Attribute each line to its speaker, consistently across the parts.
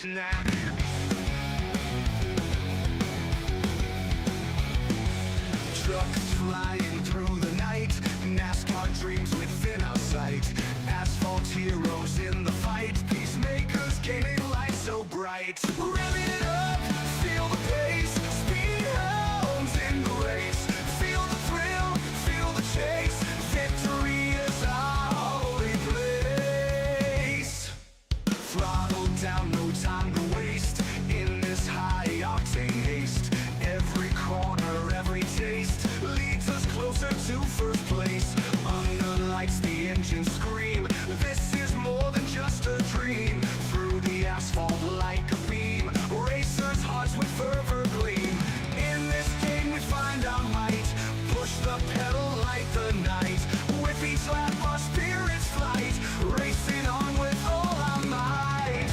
Speaker 1: snap. Trucks flying through the night, NASCAR dreams within our sight. Asphalt heroes in the fight, Peacemakers gaming light so bright. Revving it up, feel the pace, speed hounds in the race. Feel the thrill, feel the chase, victory is our holy place. Throttle down, no time to waste, in this high-octane haste. Every corner, every taste, leads us closer to first place. Under lights, the engines scream, this is more than just a dream. Through the asphalt like a beam, racers' hearts with fervor gleam. In this game we find our might, push the pedal like the night. With each lap our spirits flight, racing on with all our might.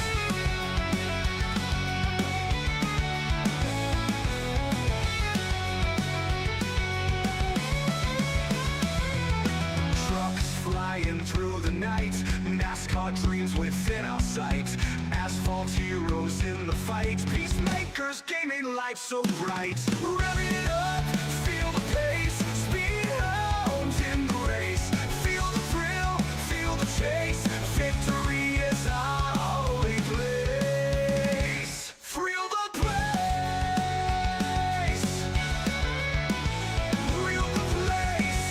Speaker 1: Trucks flying through the night, NASCAR dreams within our sight. Asphalt heroes in the fight, Peacemakers gaming light so bright. Revving it up, feel the pace, speed hounds in the race. Feel the thrill, feel the chase, victory is our holy place. Thrill the place, thrill the place.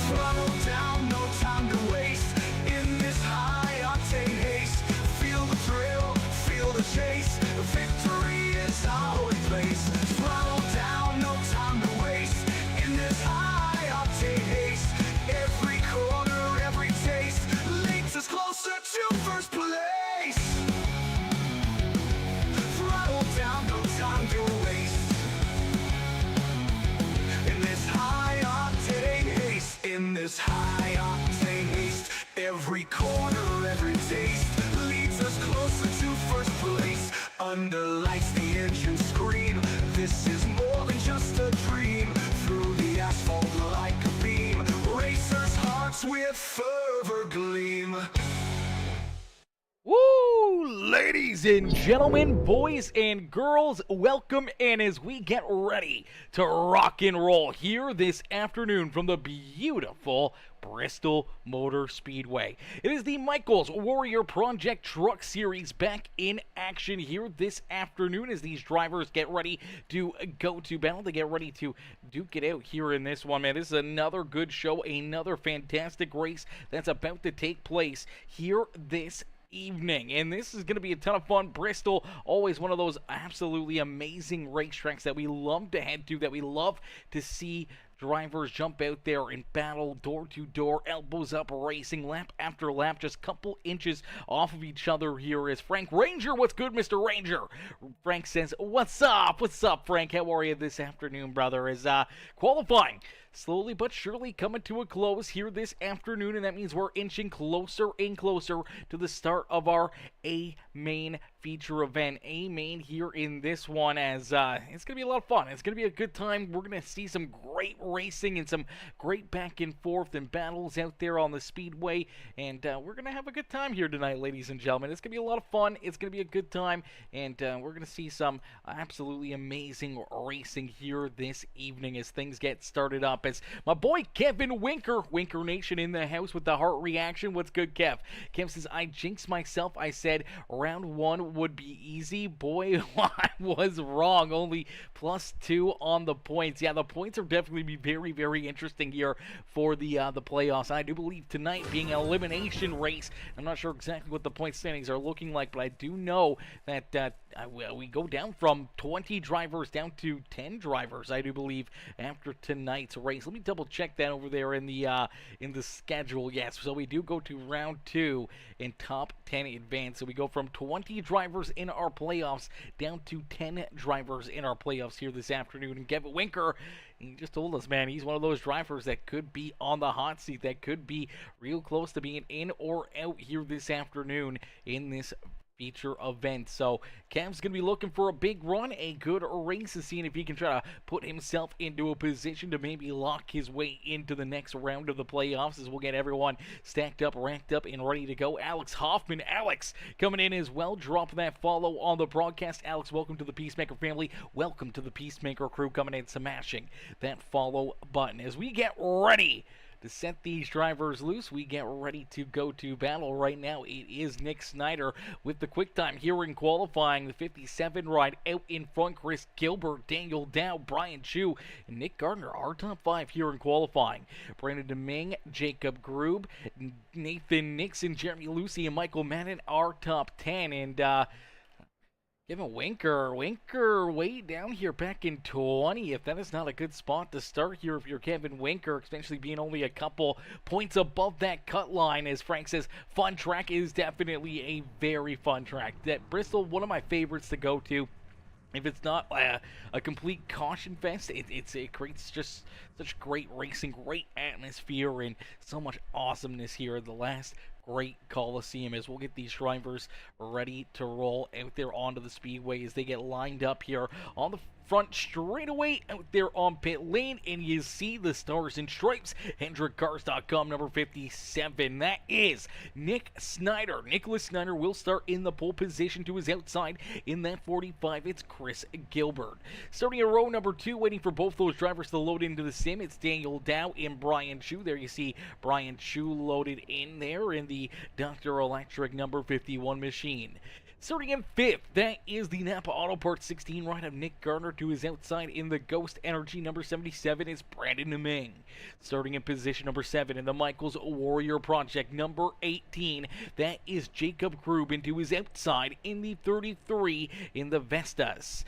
Speaker 1: Throttle down, no time to waste, in this high-octane haste. Feel the thrill, feel the chase, victory is our holy place. Throttle down, no time to waste, in this high-octane haste. Every corner, every taste, leads us closer to first place. Throttle down, no time to waste, in this high-octane haste. In this high-octane haste, every corner, every taste, leads us closer to first place. Under lights, the engines scream, this is more than just a dream. Through the asphalt like a beam, racers' hearts with fervor gleam.
Speaker 2: Woo! Ladies and gentlemen, boys and girls, welcome in as we get ready to rock and roll here this afternoon from the beautiful Bristol Motor Speedway. It is the Michaels Warrior Project Truck Series back in action here this afternoon as these drivers get ready to go to battle. They get ready to duke it out here in this one, man. This is another good show, another fantastic race that's about to take place here this evening, and this is going to be a ton of fun. Bristol, always one of those absolutely amazing racetracks that we love to head to, that we love to see drivers jump out there and battle door to door, elbows up, racing lap after lap, just a couple inches off of each other. Here is Frank Ranger. What's good, Mr. Ranger? Frank says, what's up? What's up, Frank? How are you this afternoon, brother? Is qualifying slowly but surely coming to a close here this afternoon, and that means we're inching closer and closer to the start of our A-Main feature event. A-Main here in this one, as it's going to be a lot of fun. It's going to be a good time. We're going to see some great racing and some great back and forth and battles out there on the speedway, and we're going to have a good time here tonight, ladies and gentlemen. It's going to be a lot of fun. It's going to be a good time, and we're going to see some absolutely amazing racing here this evening as things get started up. As my boy Kevin Winker Nation in the house with the heart reaction. What's good, Kev? Kev says, I jinxed myself. I said round one would be easy. Boy, I was wrong. Only +2 on the points. Yeah, the points are definitely be very, very interesting here for the playoffs. I do believe tonight being an elimination race. I'm not sure exactly what the point standings are looking like, but I do know that we go down from 20 drivers down to 10 drivers, I do believe, after tonight's race. Let me double check that over there in the schedule. Yes, so we do go to round 2 in top 10 advance. So we go from 20 drivers in our playoffs down to 10 drivers in our playoffs here this afternoon. And Kevin Winker, he just told us, man, he's one of those drivers that could be on the hot seat, that could be real close to being in or out here this afternoon in this feature event. So Cav's going to be looking for a big run, a good race, to see if he can try to put himself into a position to maybe lock his way into the next round of the playoffs, as we'll get everyone stacked up, ranked up, and ready to go. Alex Hoffman, Alex coming in as well. Drop that follow on the broadcast. Alex, welcome to the Peacemaker family. Welcome to the Peacemaker crew, coming in smashing that follow button. As we get ready to set these drivers loose, we get ready to go to battle right now. It is Nick Snyder with the quick time here in qualifying. The 57 ride out in front. Chris Gilbert, Daniel Dow, Brian Chu, and Nick Gardner, our top 5 here in qualifying. Brandon Deming, Jacob Grube, Nathan Nixon, Jeremy Lucy, and Michael Madden, our top 10. And Kevin Winker way down here back in 20th. That is not a good spot to start here if you're Kevin Winker, especially being only a couple points above that cut line. As Frank says, fun track is definitely a very fun track. That Bristol, one of my favorites to go to. If it's not a complete caution fest, it creates just such great racing, great atmosphere, and so much awesomeness here at the last great Coliseum. As we'll get these drivers ready to roll out there onto the speedway as they get lined up here on the front straightaway out there on pit lane, and you see the stars and stripes. HendrickCars.com, number 57. That is Nick Snyder. Nicholas Snyder will start in the pole position. To his outside in that 45, it's Chris Gilbert. Starting in row number 2, waiting for both those drivers to load into the sim, it's Daniel Dow and Brian Chu. There you see Brian Chu loaded in there in the Dr. Electric number 51 machine. Starting in 5th, that is the Napa Auto Parts 16 ride of Nick Gardner. To his outside in the Ghost Energy number 77 is Brandon Neming. Starting in position number 7 in the Michaels Warrior Project number 18, that is Jacob Grube. And to his outside in the 33 in the Vestas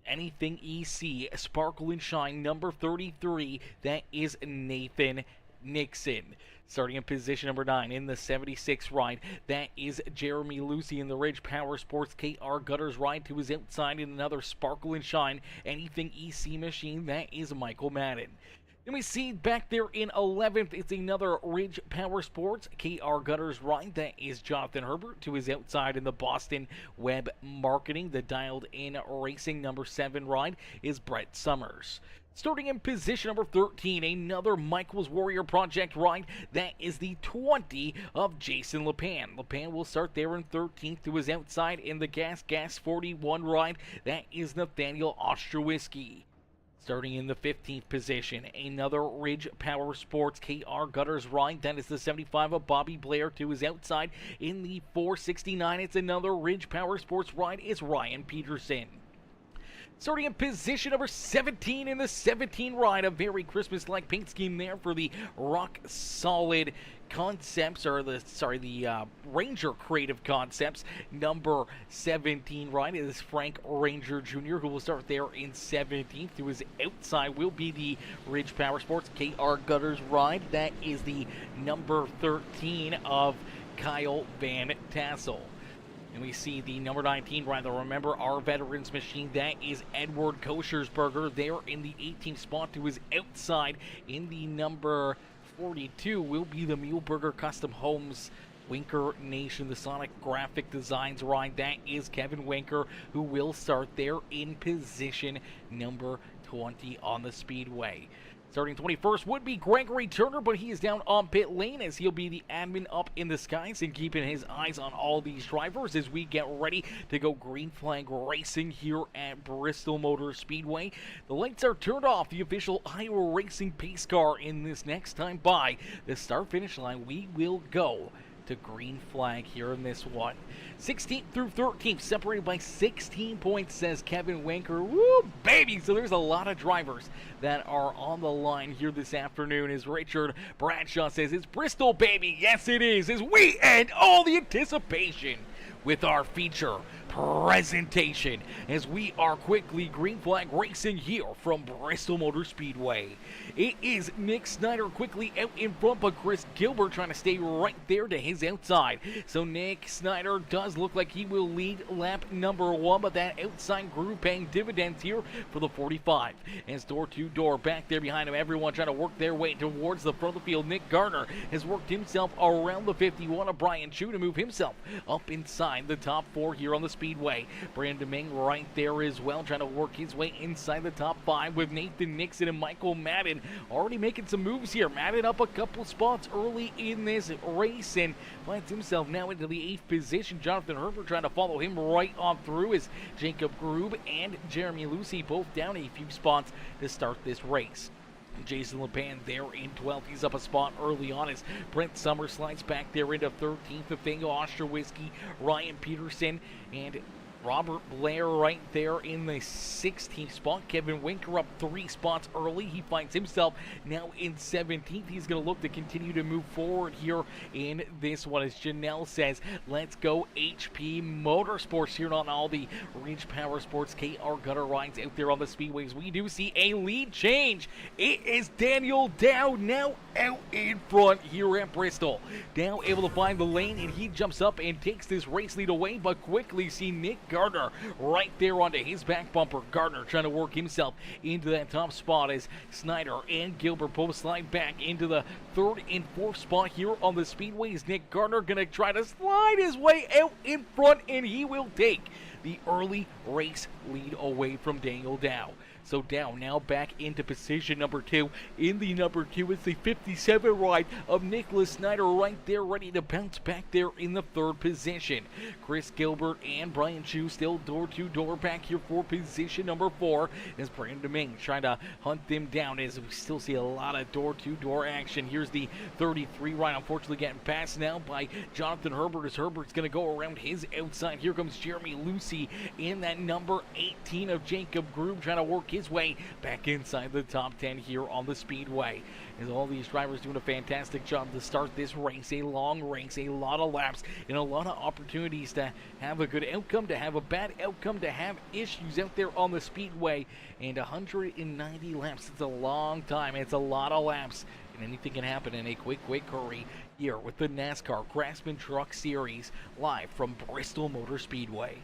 Speaker 2: Anything EC Sparkle and Shine number 33, that is Nathan Nixon. Starting in position number 9 in the 76 ride, that is Jeremy Lucy in the Ridge Powersports KR Gutters ride. To his outside in another Sparkle and Shine Anything EC machine, that is Michael Madden. Then we see back there in 11th, it's another Ridge Powersports KR Gutters ride, that is Jonathan Herbert. To his outside in the Boston Web Marketing, the Dialed In Racing number 7 ride is Brett Summers. Starting in position number 13, another Michaels Warrior Project ride, that is the 20 of Jason Lepan. Lepan will start there in 13th. To his outside in the Gas 41 ride, that is Nathaniel Ostrowiecki. Starting in the 15th position, another Ridge Powersports KR Gutters ride, that is the 75 of Bobby Blair. To his outside in the 469, it's another Ridge Powersports ride, is Ryan Peterson. Starting in position number 17 in the 17 ride, a very Christmas-like paint scheme there for the Rock Solid Concepts, or the Ranger Creative Concepts number 17 ride is Frank Ranger Jr., who will start there in 17th. To his outside will be the Ridge Powersports KR Gutters ride, that is the number 13 of Kyle Van Tassel. And we see the number 19 ride, remember our veterans machine, that is Edward Koshersberger there in the 18th spot. To his outside in the number 42 will be the Muleburger Custom Homes Winker Nation, the Sonic Graphic Designs ride, that is Kevin Winker, who will start there in position number 20 on the speedway. Starting 21st would be Gregory Turner, but he is down on pit lane as he'll be the admin up in the skies and keeping his eyes on all these drivers as we get ready to go green flag racing here at Bristol Motor Speedway. The lights are turned off. The official Iowa Racing pace car in this next time by the start-finish line. We will go to green flag here in this one. 16th through 13th, separated by 16 points, says Kevin Winker. Woo, baby! So there's a lot of drivers that are on the line here this afternoon. As Richard Bradshaw says, it's Bristol, baby! Yes, it is! As we end all the anticipation with our feature presentation as we are quickly green flag racing here from Bristol Motor Speedway. It is Nick Snyder quickly out in front, but Chris Gilbert trying to stay right there to his outside. So Nick Snyder does look like he will lead lap number 1, but that outside group paying dividends here for the 45. As door to door back there behind him, everyone trying to work their way towards the front of the field. Nick Gardner has worked himself around the 51 of Brian Chu to move himself up inside the top 4 here on the Speedway. Brandon Ming right there as well, trying to work his way inside the top 5 with Nathan Nixon and Michael Madden already making some moves here. Madden up a couple spots early in this race and finds himself now into the 8th position. Jonathan Herbert trying to follow him right on through as Jacob Grube and Jeremy Lucy both down a few spots to start this race. Jason LePan there in 12th. He's up a spot early on as Brent Summers slides back there into 13th. Nathaniel Ostrowski, Ryan Peterson, and Robert Blair right there in the 16th spot. Kevin Winker up 3 spots early. He finds himself now in 17th. He's going to look to continue to move forward here in this one. As Janelle says, let's go HP Motorsports here on all the Ridge Powersports KR gutter rides out there on the speedways. We do see a lead change. It is Daniel Dow now out in front here at Bristol. Dow able to find the lane, and he jumps up and takes this race lead away, but quickly see Nick Gardner right there onto his back bumper. Gardner trying to work himself into that top spot as Snyder and Gilbert both slide back into the 3rd and 4th spot here on the speedways. Nick Gardner gonna try to slide his way out in front, and he will take the early race lead away from Daniel Dow. So Dow now back into position number 2. In the number 2 is the 57 ride of Nicholas Snyder right there, ready to bounce back there in the 3rd position. Chris Gilbert and Brian Chu still door to door back here for position number 4 as Brandon Ming trying to hunt them down as we still see a lot of door to door action. Here's the 33 ride, unfortunately getting passed now by Jonathan Herbert as Herbert's going to go around his outside. Here comes Jeremy Lucy in that number 18 of Jacob Grube trying to work his way back inside the top 10 here on the Speedway. As all these drivers doing a fantastic job to start this race, a long race, a lot of laps, and a lot of opportunities to have a good outcome, to have a bad outcome, to have issues out there on the Speedway. And 190 laps, it's a long time, it's a lot of laps, and anything can happen in a quick hurry here with the NASCAR Craftsman Truck Series live from Bristol Motor Speedway.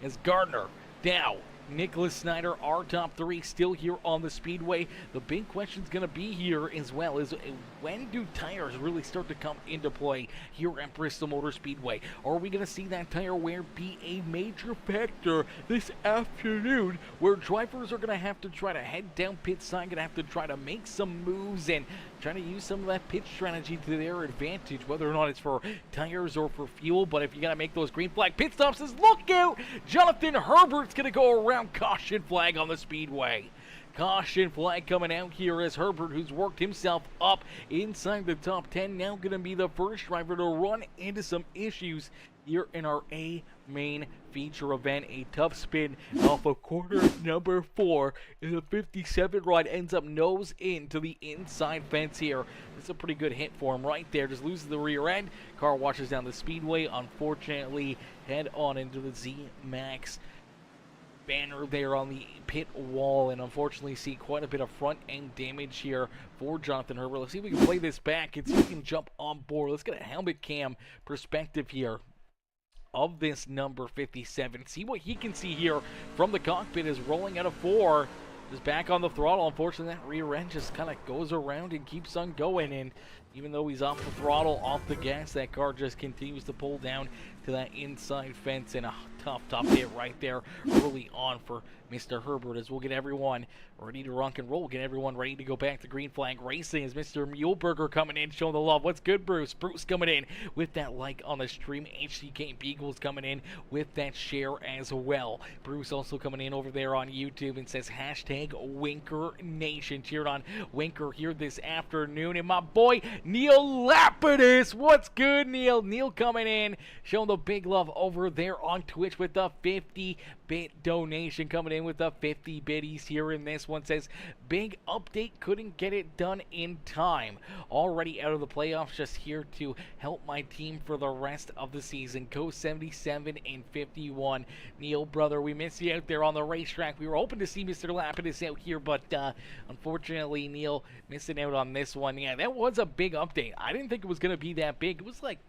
Speaker 2: As Gardner, Dow, Nicholas Snyder, our top 3 still here on the Speedway. The big question is going to be here as well is when do tires really start to come into play here at Bristol Motor Speedway? Are we going to see that tire wear be a major factor this afternoon where drivers are going to have to try to head down pit side, going to have to try to make some moves and trying to use some of that pit strategy to their advantage, whether or not it's for tires or for fuel? But if you got to make those green flag pit stops, says look out, Jonathan Herbert's going to go around. Caution flag on the Speedway. Caution flag coming out here as Herbert, who's worked himself up inside the top 10, now going to be the first driver to run into some issues here in our A main feature event. A tough spin off of corner number 4 in the 57 ride, ends up nose into the inside fence here. It's a pretty good hit for him right there. Just loses the rear end. Car washes down the Speedway. Unfortunately, head on into the Z-Max banner there on the pit wall, and unfortunately see quite a bit of front end damage here for Jonathan Herbert. Let's see if we can play this back and see if we can jump on board. Let's get a helmet cam perspective here of this number 57. See what he can see here from the cockpit is rolling out of 4. Just back on the throttle. Unfortunately, that rear end just kind of goes around and keeps on going, and even though he's off the throttle, off the gas, that car just continues to pull down to that inside fence, and a tough hit right there early on for Mr. Herbert, as we'll get everyone ready to rock and roll, get everyone ready to go back to green flag racing as Mr. Muleberger coming in, showing the love. What's good, Bruce? Bruce coming in with that like on the stream. HCK Beagles coming in with that share as well. Bruce also coming in over there on YouTube and says hashtag Winker Nation. Cheered on Winker here this afternoon. And my boy Neil Lapidus, what's good, Neil? Neil coming in, showing the big love over there on Twitch with the 50 bit donation coming in with the 50 biddies here in this one. Says, big update, couldn't get it done in time. Already out of the playoffs, just here to help my team for the rest of the season. Go 77 and 51. Neil, brother, we miss you out there on the racetrack. We were hoping to see Mr. Lapidus out here, but unfortunately, Neil, missing out on this one. Yeah, that was a big update. I didn't think it was going to be that big. It was like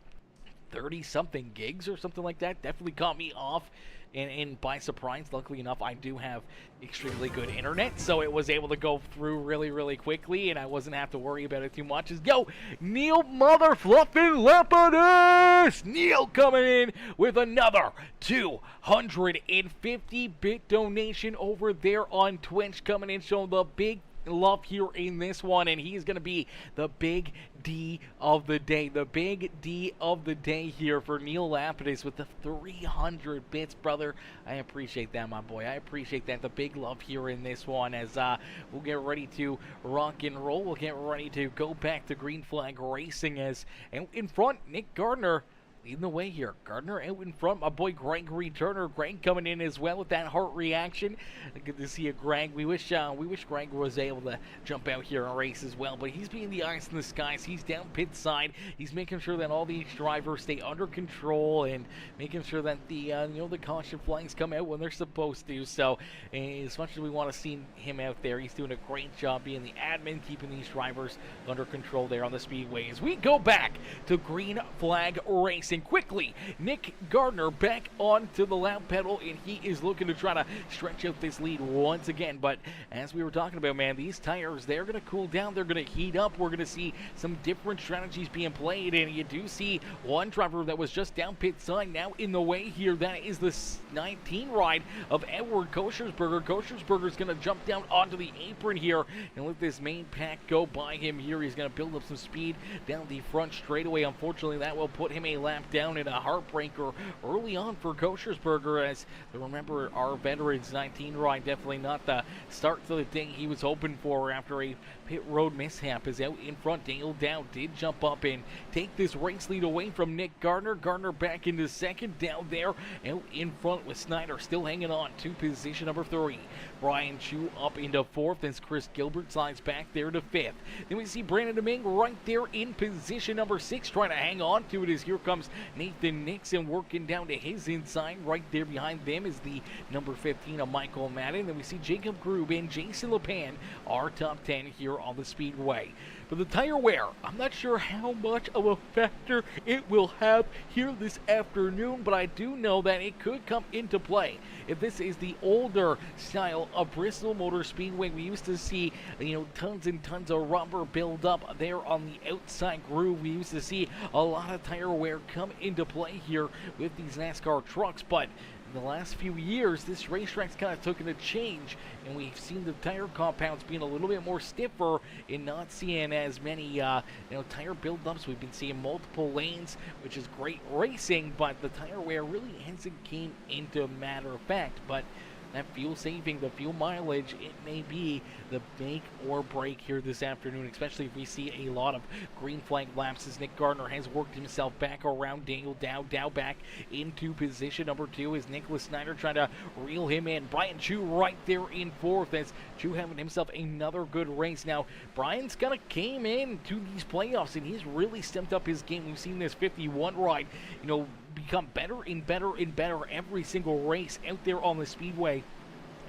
Speaker 2: 30-something gigs or something like that. Definitely caught me off and by surprise. Luckily enough, I do have extremely good internet, so it was able to go through really quickly, and I wasn't have to worry about it too much. Yo, Neil Mother Fluffin' Lapidus! Neil coming in with another 250-bit donation over there on Twitch, coming in showing the big love here in this one, and he's going to be the big D of the day. The big D of the day here for Neil Lapidus with the 300 bits, brother. I appreciate that, my boy. I appreciate that. The big love here in this one as we'll get ready to rock and roll. We'll get ready to go back to green flag racing as and in front, Nick Gardner leading the way here. Gardner out in front. My boy Gregory Turner. Greg coming in as well with that heart reaction. Good to see you, Greg. We wish Greg was able to jump out here and race as well, but he's being the eyes in the skies. He's down pit side. He's making sure that all these drivers stay under control and making sure that the the caution flags come out when they're supposed to. So as much as we want to see him out there, he's doing a great job being the admin, keeping these drivers under control there on the speedway. As we go back to green flag racing. Quickly, Nick Gardner back onto the lap pedal, and he is looking to try to stretch out this lead once again. But as we were talking about, man, these tires, they're going to cool down. They're going to heat up. We're going to see some different strategies being played, and you do see one driver that was just down pit side now in the way here. That is the 19 ride of Edward Koshersberger. Koshersberger's going to jump down onto the apron here and let this main pack go by him here. He's going to build up some speed down the front straightaway. Unfortunately, that will put him a lap down in a heartbreaker early on for Koshersberger, as remember our veterans 19 ride definitely not the start to the day he was hoping for after a pit road mishap. Is out in front. Daniel Dow did jump up and take this race lead away from Nick Gardner. Gardner back into second, down there out in front with Snyder still hanging on to position number 3. Brian Chu up into 4th as Chris Gilbert slides back there to 5th. Then we see Brandon Domingue right there in position number 6 trying to hang on to it as here comes Nathan Nixon working down to his inside. Right there behind them is the number 15 of Michael Madden. Then we see Jacob Grube and Jason LePan, our top 10 here on the speedway. But the tire wear, I'm not sure how much of a factor it will have here this afternoon, but I do know that it could come into play. If this is the older style of Bristol Motor Speedway, we used to see, tons and tons of rubber build up there on the outside groove. We used to see a lot of tire wear come into play here with these NASCAR trucks, but in the last few years, this racetrack's kind of taken a change, and we've seen the tire compounds being a little bit more stiffer and not seeing as many, tire buildups. We've been seeing multiple lanes, which is great racing, but the tire wear really hasn't came into matter of fact. But that fuel saving, the fuel mileage, it may be the make or break here this afternoon, especially if we see a lot of green flag laps as Nick Gardner has worked himself back around Daniel Dow. Dow back into position number 2 as Nicholas Snyder trying to reel him in. Brian Chu right there in 4th as Chu having himself another good race. Now, Brian's kind of came in to these playoffs and he's really stepped up his game. We've seen this 51 ride, become better and better and better every single race out there on the speedway.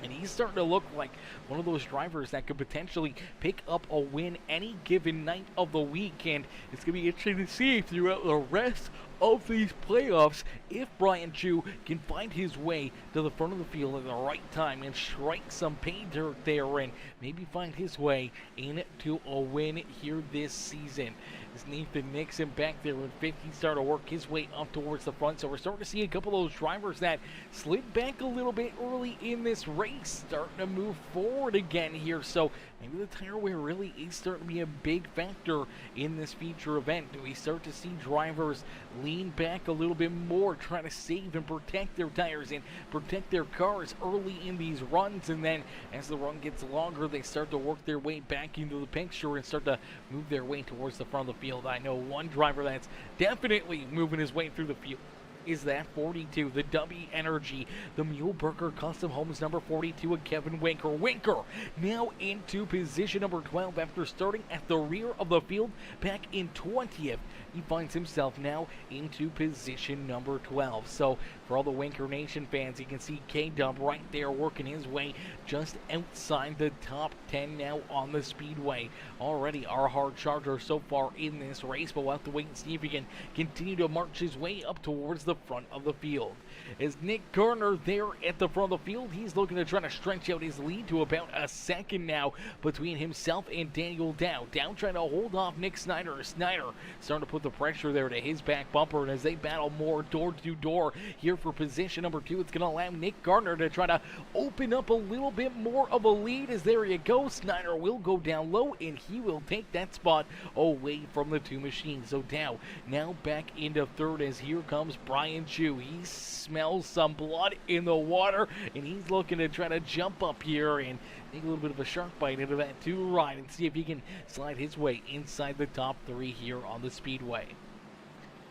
Speaker 2: And he's starting to look like one of those drivers that could potentially pick up a win any given night of the week. And it's going to be interesting to see throughout the rest of these playoffs if Brian Chu can find his way to the front of the field at the right time and strike some pay dirt there and maybe find his way into a win here this season. As Nathan Nixon back there in 5th, he's starting to work his way up towards the front. So we're starting to see a couple of those drivers that slid back a little bit early in this race starting to move forward again here. So maybe the tire wear really is starting to be a big factor in this feature event. Do we start to see drivers lean back a little bit more, trying to save and protect their tires and protect their cars early in these runs, and then as the run gets longer, they start to work their way back into the picture and start to move their way towards the front of the field? I know one driver that's definitely moving his way through the field is that 42, the W Energy, the Muleburger Custom Homes number 42, and Kevin Winker. Winker now into position number 12 after starting at the rear of the field back in 20th. He finds himself now into position number 12. So for all the Winker Nation fans, you can see K-Dub right there working his way just outside the top 10 now on the speedway. Already our hard charger so far in this race, but we'll have to wait and see if he can continue to march his way up towards the front of the field. As Nick Garner there at the front of the field, he's looking to try to stretch out his lead to about a second now between himself and Daniel Dow. Dow trying to hold off Nick Snyder. Snyder starting to put the pressure there to his back bumper, and as they battle more door to door here for position number 2, it's going to allow Nick Gardner to try to open up a little bit more of a lead. As there you go, Snyder will go down low and he will take that spot away from the two machines. So Dow now back into third, as here comes Brian Chu. He smells some blood in the water and he's looking to try to jump up here and take a little bit of a shark bite into that 2 ride and see if he can slide his way inside the top 3 here on the speedway.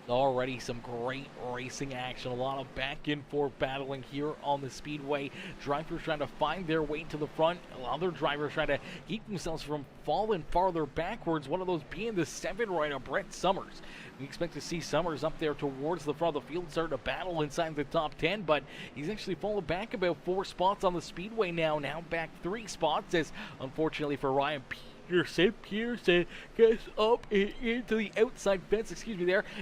Speaker 2: Already some great racing action, a lot of back and forth battling here on the speedway. Drivers trying to find their way to the front, other drivers trying to keep themselves from falling farther backwards, one of those being the 7 rider Brett Summers. We expect to see Summers up there towards the front of the field starting to battle inside the top 10, but he's actually fallen back about 4 spots on the speedway now back 3 spots, as unfortunately for Ryan Pearson gets up into the outside fence,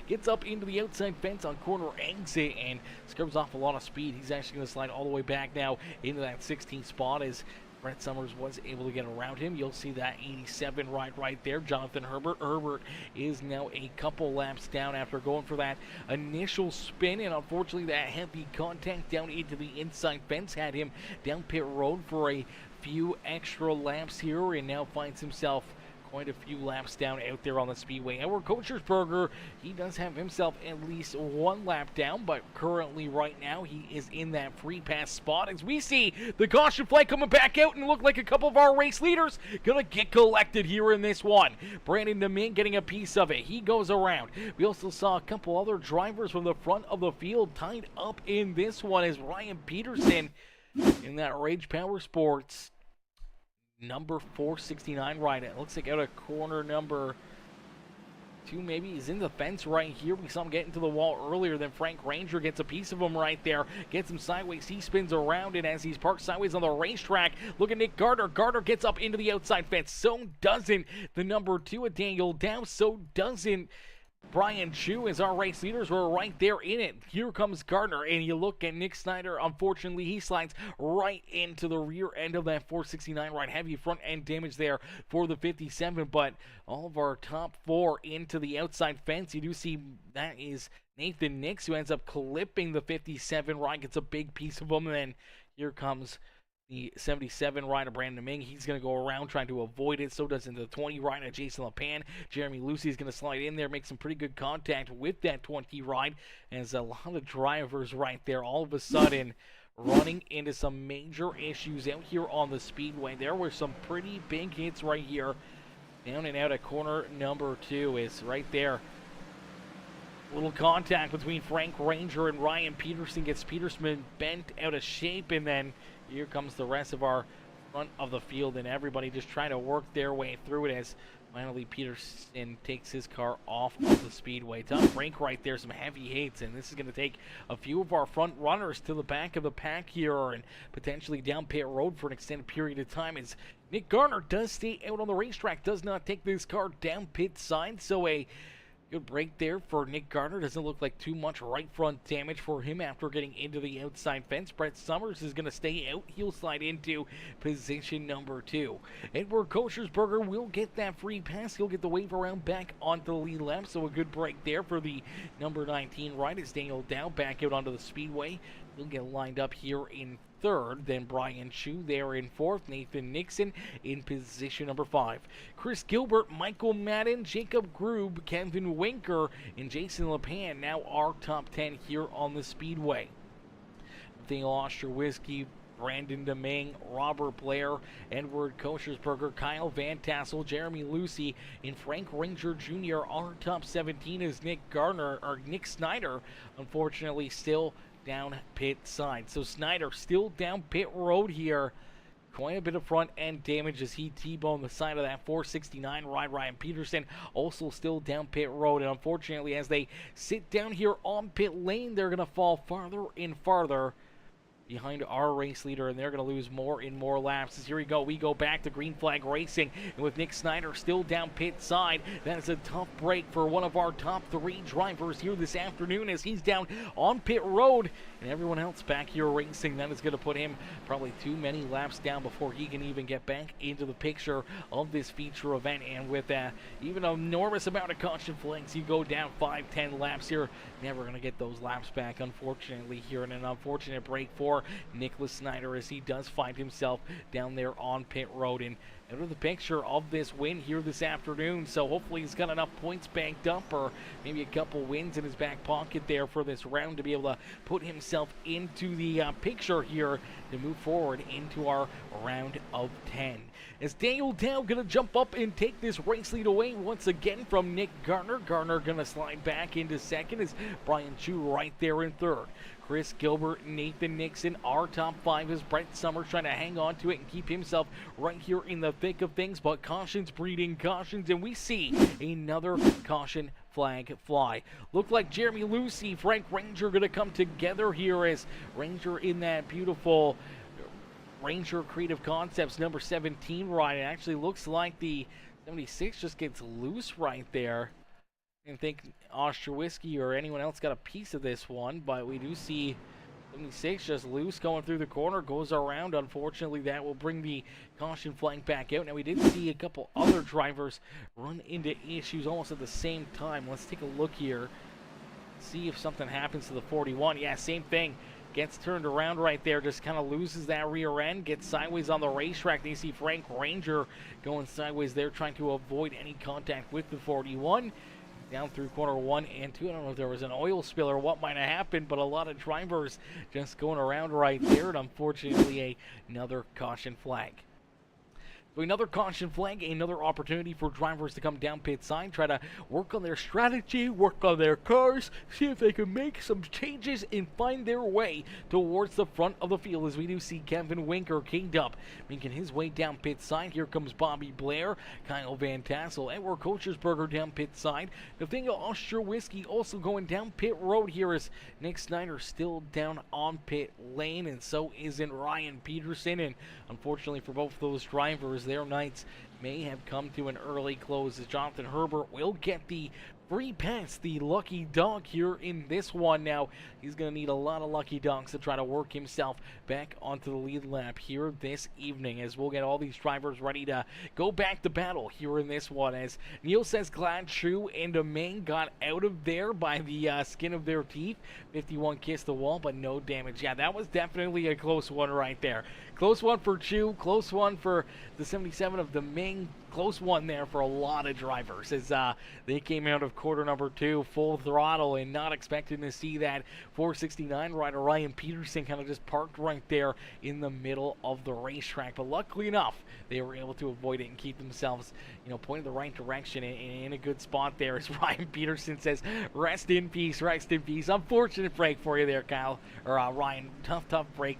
Speaker 2: gets up into the outside fence on corner exit and scrubs off a lot of speed. He's actually going to slide all the way back now into that 16th spot as Brett Summers was able to get around him. You'll see that 87 ride right there, Jonathan Herbert. Herbert is now a couple laps down after going for that initial spin, and unfortunately that heavy contact down into the inside fence had him down pit road for a few extra laps here, and now finds himself quite a few laps down out there on the speedway. Edward Kochersberger, he does have himself at least 1 lap down, but currently right now he is in that free pass spot as we see the caution flag coming back out and look like a couple of our race leaders gonna get collected here in this one. Brandon DeMint getting a piece of it. He goes around. We also saw a couple other drivers from the front of the field tied up in this one as Ryan Peterson in that Rage Powersports number 469 ride. It looks like out of corner number 2 maybe. He's in the fence right here. We saw him get into the wall earlier. Then Frank Ranger gets a piece of him right there. Gets him sideways. He spins around, and as he's parked sideways on the racetrack, look at Nick Gardner. Gardner gets up into the outside fence. So doesn't the number 2 at Daniel Dow. So doesn't Brian Chu, as our race leaders were right there in it. Here comes Gardner, and you look at Nick Snyder. Unfortunately, he slides right into the rear end of that 469 ride. Heavy front end damage there for the 57, but all of our top 4 into the outside fence. You do see that is Nathan Nix, who ends up clipping the 57 ride, gets a big piece of him, and then here comes the 77 rider Brandon Ming. He's going to go around trying to avoid it. So does the 20 rider Jason LePan. Jeremy Lucy is going to slide in there, make some pretty good contact with that 20 ride. As a lot of drivers right there all of a sudden running into some major issues out here on the speedway. There were some pretty big hits right here. Down and out at corner number 2 is right there. Little contact between Frank Ranger and Ryan Peterson gets Peterson bent out of shape, and then here comes the rest of our front of the field, and everybody just trying to work their way through it as finally Peterson takes his car off of the speedway. Tough break right there, some heavy hits, and this is going to take a few of our front runners to the back of the pack here and potentially down pit road for an extended period of time as Nick Garner does stay out on the racetrack, does not take this car down pit side, so a good break there for Nick Garner. Doesn't look like too much right front damage for him after getting into the outside fence. Brett Summers is going to stay out. He'll slide into position number 2. Edward Kochersberger will get that free pass. He'll get the wave around back onto the lead lap. So a good break there for the number 19 ride as Daniel Dow back out onto the speedway. He'll get lined up here in 3rd, then Brian Chu there in 4th, Nathan Nixon in position number 5. Chris Gilbert, Michael Madden, Jacob Grube, Kevin Winker, and Jason LePan now our top 10 here on the speedway. Dale Oster Whiskey, Brandon Domingue, Robert Blair, Edward Kochersberger, Kyle Van Tassel, Jeremy Lucy, and Frank Ranger Jr. Our top 17 is Nick Snyder, unfortunately still down pit side. So Snyder still down pit road here. Quite a bit of front end damage as he T-boned the side of that 469 ride. Ryan Peterson also still down pit road, and unfortunately as they sit down here on pit lane, they're going to fall farther and farther behind our race leader, and they're going to lose more and more laps. As here we go back to green flag racing, and with Nick Snyder still down pit side, that is a tough break for one of our top 3 drivers here this afternoon as he's down on pit road, and everyone else back here racing. That is going to put him probably too many laps down before he can even get back into the picture of this feature event. And with even an enormous amount of caution flags, you go down 5-10 laps here, never going to get those laps back, unfortunately, here. And an unfortunate break for Nicholas Snyder as he does find himself down there on pit road and out of the picture of this win here this afternoon. So hopefully he's got enough points banked up, or maybe a couple wins in his back pocket there for this round to be able to put himself into the picture here to move forward into our round of 10. As Daniel Dow going to jump up and take this race lead away once again from Nick Garner. Garner going to slide back into second as Brian Chu right there in third. Chris Gilbert, Nathan Nixon, our top 5 as Brett Summers trying to hang on to it and keep himself right here in the thick of things, but cautions breeding cautions, and we see another caution flag fly. Looked like Jeremy Lucy, Frank Ranger going to come together here as Ranger in that beautiful Ranger Creative Concepts number 17 ride. It actually looks like the 76 just gets loose right there. I didn't think Ostrowiski or anyone else got a piece of this one, but we do see 76 just loose going through the corner, goes around. Unfortunately, that will bring the caution flag back out. Now, we did see a couple other drivers run into issues almost at the same time. Let's take a look here, see if something happens to the 41. Yeah, same thing. Gets turned around right there, just kind of loses that rear end, gets sideways on the racetrack. You see Frank Ranger going sideways there, trying to avoid any contact with the 41. Down through corner 1 and 2. I don't know if there was an oil spill or what might have happened, but a lot of drivers just going around right there, and unfortunately another caution flag. So another caution flag, another opportunity for drivers to come down pit side, try to work on their strategy, work on their cars, see if they can make some changes and find their way towards the front of the field. As we do see Kevin Winker kinged up, making his way down pit side. Here comes Bobby Blair, Kyle Van Tassel, Edward Kochersberger down pit side. Nathaniel Ostrowiski also going down pit road here as Nick Snyder still down on pit lane, and so isn't Ryan Peterson. And unfortunately for both those drivers, their nights may have come to an early close as Jonathan Herbert will get the free pass, the lucky dog here in this one. Now, he's going to need a lot of lucky dogs to try to work himself back onto the lead lap here this evening, as we'll get all these drivers ready to go back to battle here in this one. As Neil says, Glad Shoe and Domingue got out of there by the skin of their teeth. 51 kissed the wall, but no damage. Yeah, that was definitely a close one right there. Close one for Chu, close one for the 77 of Domingue. Close one there for a lot of drivers as they came out of quarter number 2 full throttle and not expecting to see that 469 rider Ryan Peterson kind of just parked right there in the middle of the racetrack. But luckily enough, they were able to avoid it and keep themselves, pointing the right direction and in a good spot there. As Ryan Peterson says, rest in peace, rest in peace. Unfortunate break for you there, Kyle, or Ryan. Tough break.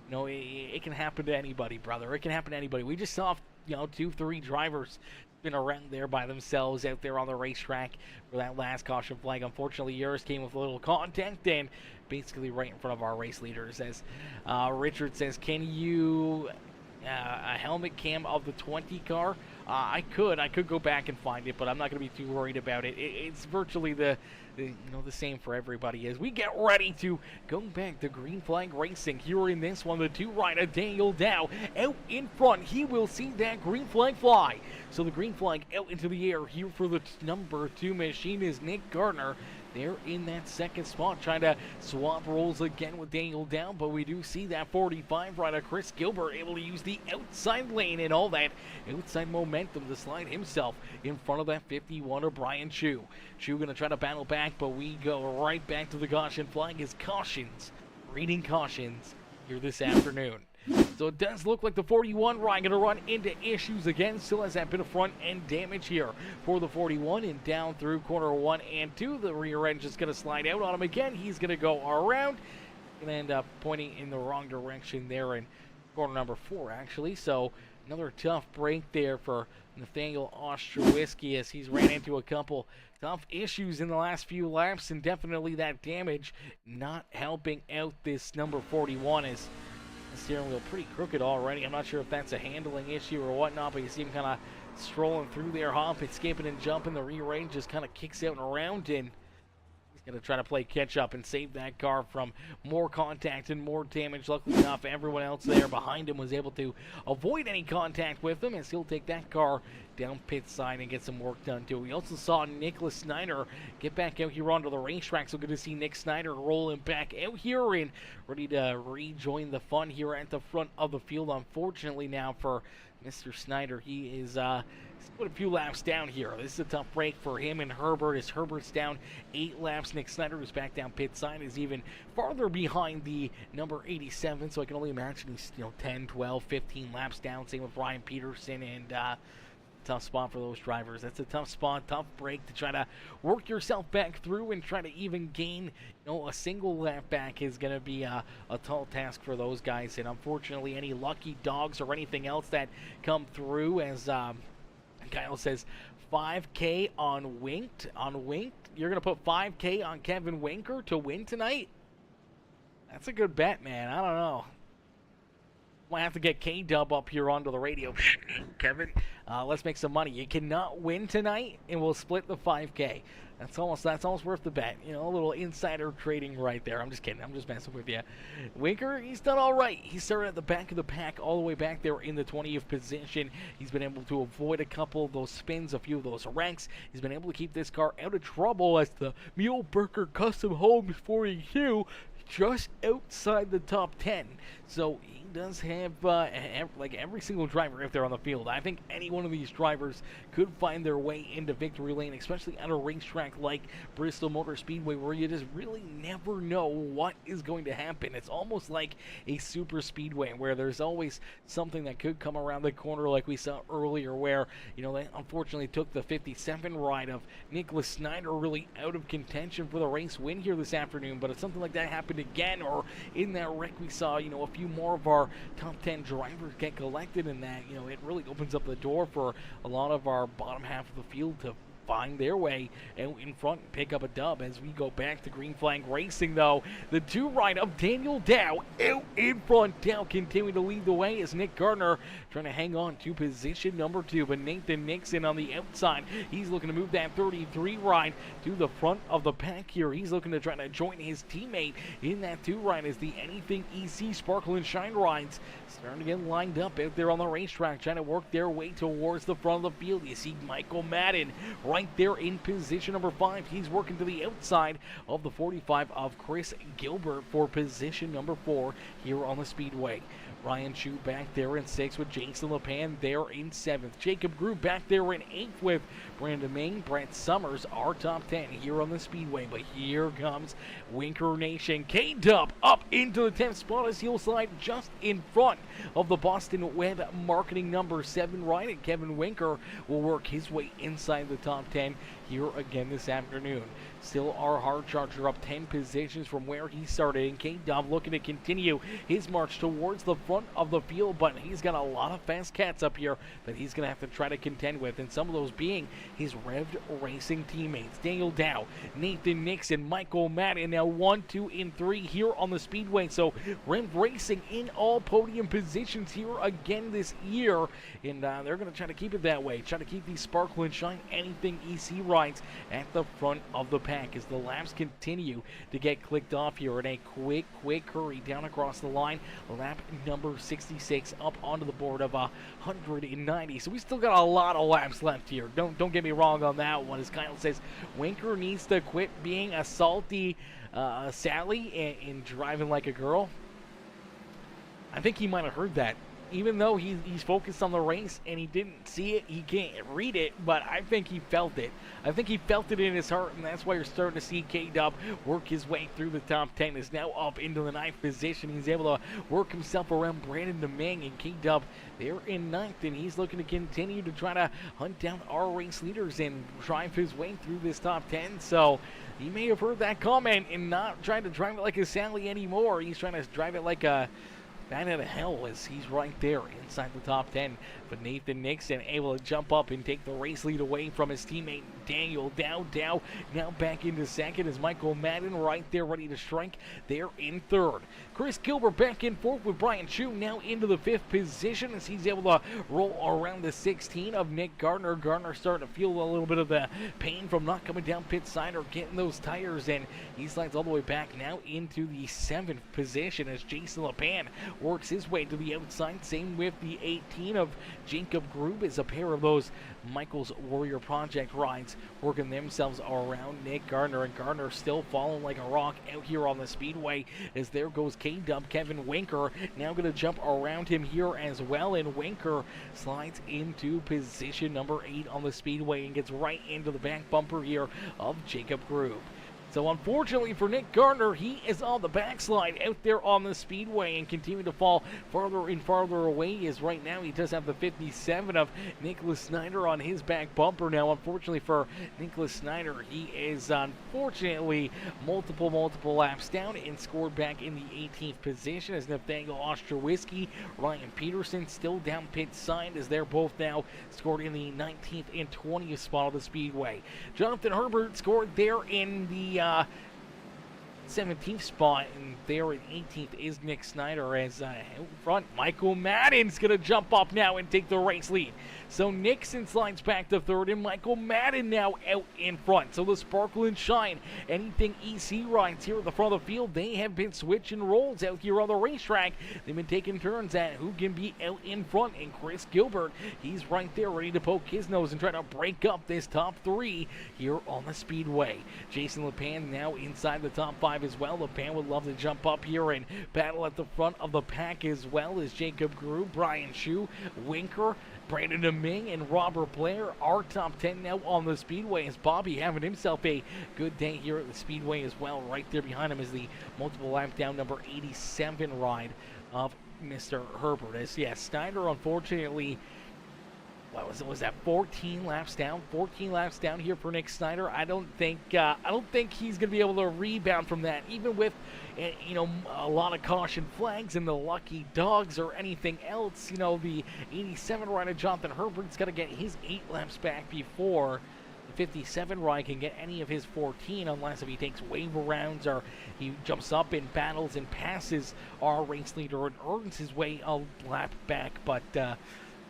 Speaker 2: It can happen to anybody, brother. It can happen to anybody. We just saw 2-3 drivers been around there by themselves out there on the racetrack for that last caution flag. Unfortunately, yours came with a little contact and basically right in front of our race leaders. As Richard says, can you a helmet cam of the 20 car? I could go back and find it, but I'm not going to be too worried about it. It's virtually the same for everybody as we get ready to go back to green flag racing here in this one. The 2 rider Daniel Dow out in front. He will see that green flag fly. So the green flag out into the air here for the number 2 machine is Nick Gardner. They're in that second spot, trying to swap roles again with Daniel Dow, but we do see that 45 rider Chris Gilbert able to use the outside lane and all that outside momentum to slide himself in front of that 51 of Brian Chu. Chu going to try to battle back, but we go right back to the caution flag as cautions, reading cautions, here this afternoon. So it does look like the 41 ride going to run into issues again. Still has that bit of front end damage here for the 41, and down through corner 1 and 2. The rear end just going to slide out on him again. He's going to go around and end up pointing in the wrong direction there in corner number 4, actually. So another tough break there for Nathaniel Ostrowiecki, as he's ran into a couple tough issues in the last few laps, and definitely that damage not helping out this number 41. As the steering wheel pretty crooked already. I'm not sure if that's a handling issue or whatnot, but you see him kind of strolling through there, hopping, skipping, and jumping. The rear end just kind of kicks out and around, and he's going to try to play catch-up and save that car from more contact and more damage. Luckily enough, everyone else there behind him was able to avoid any contact with him, and still take that car down pit side and get some work done too. We also saw Nicholas Snyder get back out here onto the racetrack, so good to see Nick Snyder rolling back out here and ready to rejoin the fun here at the front of the field. Unfortunately now for Mr. Snyder, he is put a few laps down here. This is a tough break for him and Herbert, as Herbert's down 8 laps. Nick Snyder, who's back down pit side, is even farther behind the number 87, so I can only imagine he's 10, 12, 15 laps down. Same with Ryan Peterson, and tough spot for those drivers. That's a tough spot, tough break to try to work yourself back through and try to even gain a single lap back is going to be a tall task for those guys. And unfortunately, any lucky dogs or anything else that come through, as Kyle says, 5K on Winked. You're going to put 5K on Kevin Winker to win tonight? That's a good bet, man. I don't know. Might have to get K-Dub up here onto the radio. Kevin, let's make some money. You cannot win tonight, and we'll split the 5K. That's almost worth the bet. A little insider trading right there. I'm just kidding. I'm just messing with you. Winker, he's done all right. He started at the back of the pack, all the way back there in the 20th position. He's been able to avoid a couple of those spins, a few of those wrecks. He's been able to keep this car out of trouble, as the Muehlberger Custom Homes 42 just outside the top 10. So he does have like every single driver out there on the field. I think any one of these drivers could find their way into victory lane, especially at a racetrack like Bristol Motor Speedway, where you just really never know what is going to happen. It's almost like a super speedway where there's always something that could come around the corner, like we saw earlier, where they unfortunately took the 57 ride of Nicholas Snyder really out of contention for the race win here this afternoon. But if something like that happened again, or in that wreck we saw a few more of our top 10 drivers get collected in that, it really opens up the door for a lot of our bottom half of the field to find their way out in front and pick up a dub. As we go back to green flag racing, though, the 2 ride of Daniel Dow out in front. Dow continuing to lead the way as Nick Gardner trying to hang on to position number 2, but Nathan Nixon on the outside, he's looking to move that 33 ride to the front of the pack here. He's looking to try to join his teammate in that 2 ride, as the Anything EC Sparkle and Shine rides starting to get lined up out there on the racetrack, trying to work their way towards the front of the field. You see Michael Madden right there in position number 5. He's working to the outside of the 45 of Chris Gilbert for position number 4 here on the Speedway. Ryan Chu back there in 6th with Jason LePan there in 7th. Jacob Grew back there in 8th with Brandon Main. Brett Summers, our top 10 here on the Speedway. But here comes Winker Nation. K-Dub up into the 10th spot as he'll slide just in front of the Boston Web Marketing number 7 ride. And Kevin Winker will work his way inside the top 10 here again this afternoon. Still our hard charger up 10 positions from where he started, and K-Dub looking to continue his march towards the front of the field, but he's got a lot of fast cats up here that he's going to have to try to contend with, and some of those being his Revved Racing teammates. Daniel Dow, Nathan Nixon, Michael Madden, now 1, 2, and 3 here on the Speedway. So Revved Racing in all podium positions here again this year, and they're going to try to keep it that way, try to keep these Sparkle and Shine Anything EC rides at the front of the pack as the laps continue to get clicked off here in a quick hurry down across the line. Lap number 66 up onto the board of 190. So we still got a lot of laps left here. Don't get me wrong on that one. As Kyle says, Winker needs to quit being a salty Sally and driving like a girl. I think he might have heard that even though he's focused on the race and he didn't see it, he can't read it, but I think he felt it. I think he felt it in his heart, and that's why you're starting to see K-Dub work his way through the top 10. Is now up into the 9th position. He's able to work himself around Brandon DeMing, and K-Dub, they're in 9th, and he's looking to continue to try to hunt down our race leaders and drive his way through this top 10. So he may have heard that comment and not trying to drive it like a Sally anymore. He's trying to drive it like a man out of hell, as he's right there inside the top 10. But Nathan Nixon able to jump up and take the race lead away from his teammate Daniel Dow. Dow now back into second as Michael Madden right there ready to strike. They're in third. Chris Gilbert back in fourth with Brian Chu now into the 5th position as he's able to roll around the 16 of Nick Gardner. Gardner starting to feel a little bit of the pain from not coming down pit side or getting those tires, and he slides all the way back now into the 7th position as Jason LePan works his way to the outside. Same with the 18 of Jacob Grube, as a pair of those Michael's Warrior Project rides working themselves around Nick Gardner, and Gardner still falling like a rock out here on the speedway as there goes K-Dub. Kevin Winker now going to jump around him here as well, and Winker slides into position number 8 on the speedway and gets right into the back bumper here of Jacob Grube. So unfortunately for Nick Gardner, he is on the backslide out there on the speedway and continue to fall farther and farther away, as right now he does have the 57 of Nicholas Snyder on his back bumper. Now unfortunately for Nicholas Snyder, he is unfortunately multiple laps down and scored back in the 18th position as Nathaniel Ostrowiecki, Ryan Peterson still down pit side as they're both now scored in the 19th and 20th spot of the speedway. Jonathan Herbert scored there in the 17th spot, and there in 18th is Nick Snyder as out front Michael Madden's going to jump up now and take the race lead. So Nixon slides back to third, and Michael Madden now out in front. So the Sparkle and Shine, anything EC rides here at the front of the field, they have been switching roles out here on the racetrack. They've been taking turns at who can be out in front, and Chris Gilbert, he's right there ready to poke his nose and try to break up this top 3 here on the speedway. Jason LePan now inside the top 5 as well. LePan would love to jump up here and battle at the front of the pack as well as Jacob Grube, Brian Chu, Winker, Brandon DeMing, and Robert Blair. Our top 10 now on the speedway as Bobby having himself a good day here at the speedway as well. Right there behind him is the multiple lap down number 87 ride of Mr. Herbert. As Snyder unfortunately, was that 14 laps down? 14 laps down here for Nick Snyder. I don't think he's going to be able to rebound from that, even with a lot of caution flags and the lucky dogs or anything else. The 87 rider Jonathan Herbert's got to get his 8 laps back before the 57 ride can get any of his 14, unless if he takes waiver rounds or he jumps up and battles and passes our race leader and earns his way a lap back. But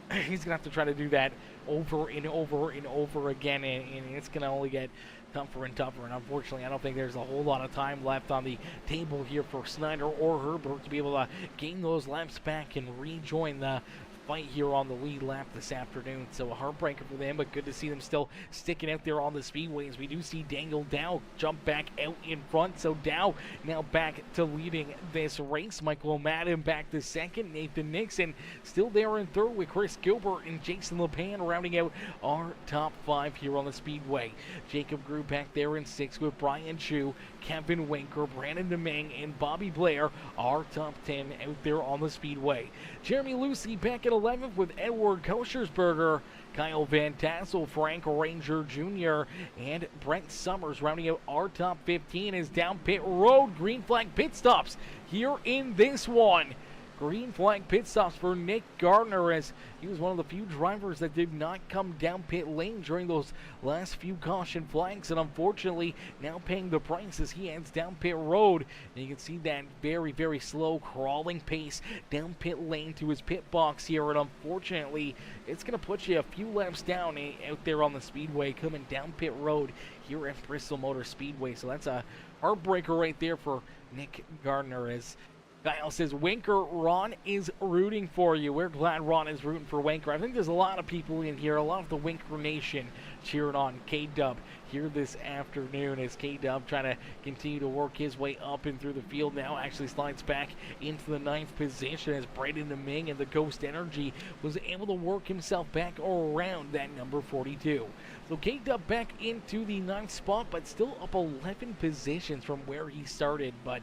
Speaker 2: he's going to have to try to do that over and over and over again, and it's going to only get tougher and tougher. And unfortunately, I don't think there's a whole lot of time left on the table here for Snyder or Herbert to be able to gain those laps back and rejoin the fight here on the lead lap this afternoon. So a heartbreaker for them, but good to see them still sticking out there on the speedways. We do see Daniel Dow jump back out in front, so Dow now back to leading this race. Michael Madden back to second. Nathan Nixon still there in third with Chris Gilbert and Jason LePan rounding out our top 5 here on the speedway. Jacob Grube back there in 6th with Brian Chu, Kevin Winker, Brandon DeMing, and Bobby Blair. Our top 10 out there on the speedway. Jeremy Lucy back at 11th with Edward Koshersberger, Kyle Van Tassel, Frank Ranger Jr., and Brent Summers rounding out our top 15 as down pit road. Green flag pit stops here in this one. Green flag pit stops for Nick Gardner, as he was one of the few drivers that did not come down pit lane during those last few caution flags, and unfortunately now paying the price as he heads down pit road. And you can see that very slow crawling pace down pit lane to his pit box here, and unfortunately it's going to put you a few laps down out there on the speedway coming down pit road here at Bristol Motor Speedway. So that's a heartbreaker right there for Nick Gardner, as Kyle says, Winker, Ron is rooting for you. We're glad Ron is rooting for Winker. I think there's a lot of people in here, a lot of the Winker Nation cheering on K-Dub here this afternoon as K-Dub trying to continue to work his way up and through the field. Now actually slides back into the 9th position as Brayden Deming and the Ghost Energy was able to work himself back around that number 42. So K-Dub back into the 9th spot, but still up 11 positions from where he started, but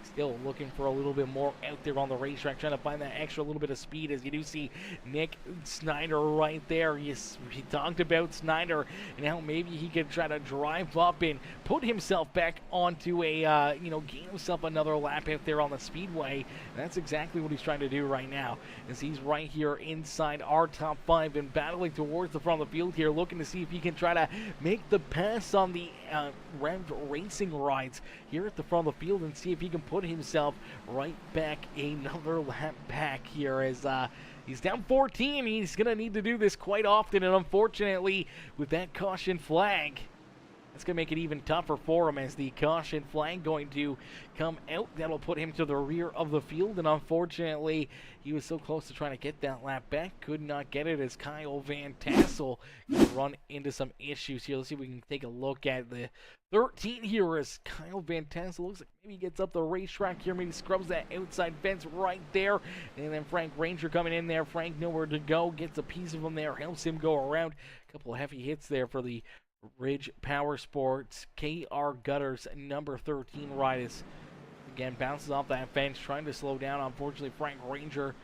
Speaker 2: still looking for a little bit more out there on the racetrack, trying to find that extra little bit of speed, as you do see Nick Snyder right there. Yes, he talked about Snyder and how maybe he could try to drive up and put himself back onto a, gain himself another lap out there on the speedway. And that's exactly what he's trying to do right now, as he's right here inside our top 5 and battling towards the front of the field here, looking to see if he can try to make the pass on the Rev Racing rides here at the front of the field and see if he can put himself right back another lap back here, as he's down 14. He's going to need to do this quite often, and unfortunately with that caution flag, that's going to make it even tougher for him, as the caution flag going to come out. That'll put him to the rear of the field, and unfortunately he was so close to trying to get that lap back, could not get it, as Kyle Van Tassel run into some issues here. Let's see if we can take a look at the 13 here, as Kyle Van Tassel looks like maybe he gets up the racetrack here, maybe scrubs that outside fence right there, and then Frank Ranger coming in there. Frank nowhere to go, gets a piece of him there, helps him go around. A couple of heavy hits there for the Ridge Powersports KR Gutters number 13 ride, is again bounces off that fence, trying to slow down. Unfortunately, Frank Ranger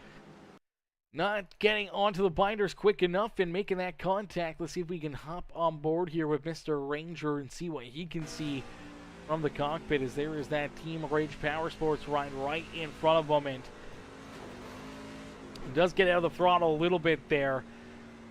Speaker 2: not getting onto the binders quick enough and making that contact. Let's see if we can hop on board here with Mr. Ranger and see what he can see from the cockpit, as there is that Team Ridge Powersports ride right in front of him, and does get out of the throttle a little bit there,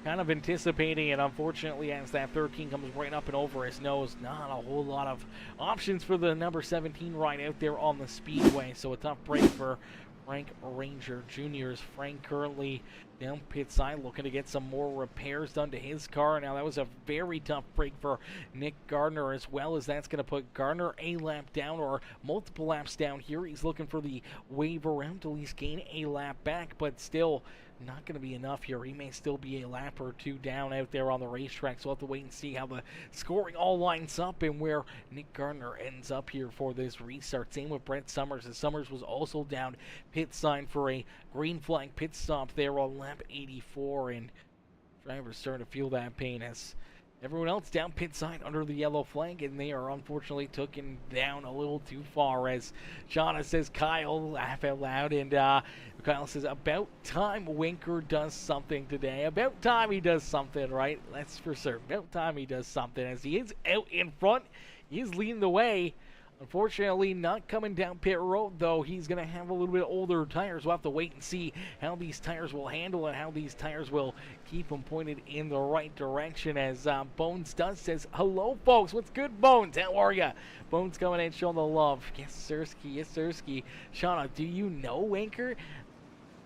Speaker 2: kind of anticipating it. Unfortunately, as that 13 comes right up and over his nose, not a whole lot of options for the number 17 ride out there on the speedway. So a tough break for Frank Ranger Jr. as Frank currently down pit side looking to get some more repairs done to his car. Now that was a very tough break for Nick Gardner, as well, as that's going to put Gardner a lap down, or multiple laps down here. He's looking for the wave around to at least gain a lap back, but still not going to be enough here. He may still be a lap or two down out there on the racetrack, so we'll have to wait and see how the scoring all lines up and where Nick Gardner ends up here for this restart. Same with Brett Summers, as Summers was also down pit sign for a green flag pit stop there on lap 84, and drivers starting to feel that pain as everyone else down pit side under the yellow flag, and they are unfortunately taken down a little too far, as Shauna says, Kyle, laugh out loud, and Kyle says, about time Winker does something today. About time he does something, right? That's for certain. About time he does something, as he is out in front. He is leading the way. Unfortunately, not coming down pit road, though. He's going to have a little bit older tires. We'll have to wait and see how these tires will handle and how these tires will keep them pointed in the right direction, as Bones does says, hello, folks. What's good, Bones? How are ya? Bones coming in, showing the love. Yes, Sirski. Yes, Sirski. Shauna, do you know Winker?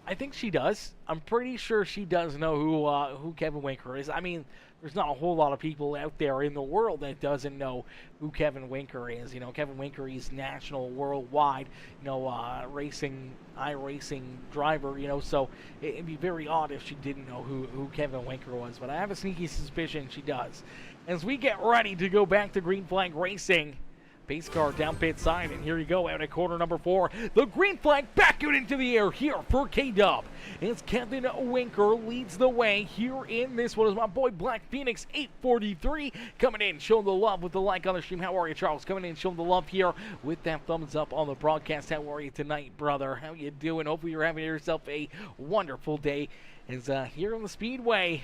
Speaker 2: I think she does. I'm pretty sure she does know who Kevin Winker is. I mean, there's not a whole lot of people out there in the world that doesn't know who Kevin Winker is. Kevin Winker, he's national, worldwide, racing, iRacing driver, so it'd be very odd if she didn't know who Kevin Winker was. But I have a sneaky suspicion she does. As we get ready to go back to green flag racing, pace car down pit side, and here you go out at corner number 4. The green flag back out into the air here for K-Dub. It's Kevin Winker leads the way here in this one. Is my boy Black Phoenix 843 coming in, showing the love with the like on the stream. How are you, Charles? Coming in, showing the love here with that thumbs up on the broadcast. How are you tonight, brother? How you doing? Hopefully you're having yourself a wonderful day. As here on the speedway,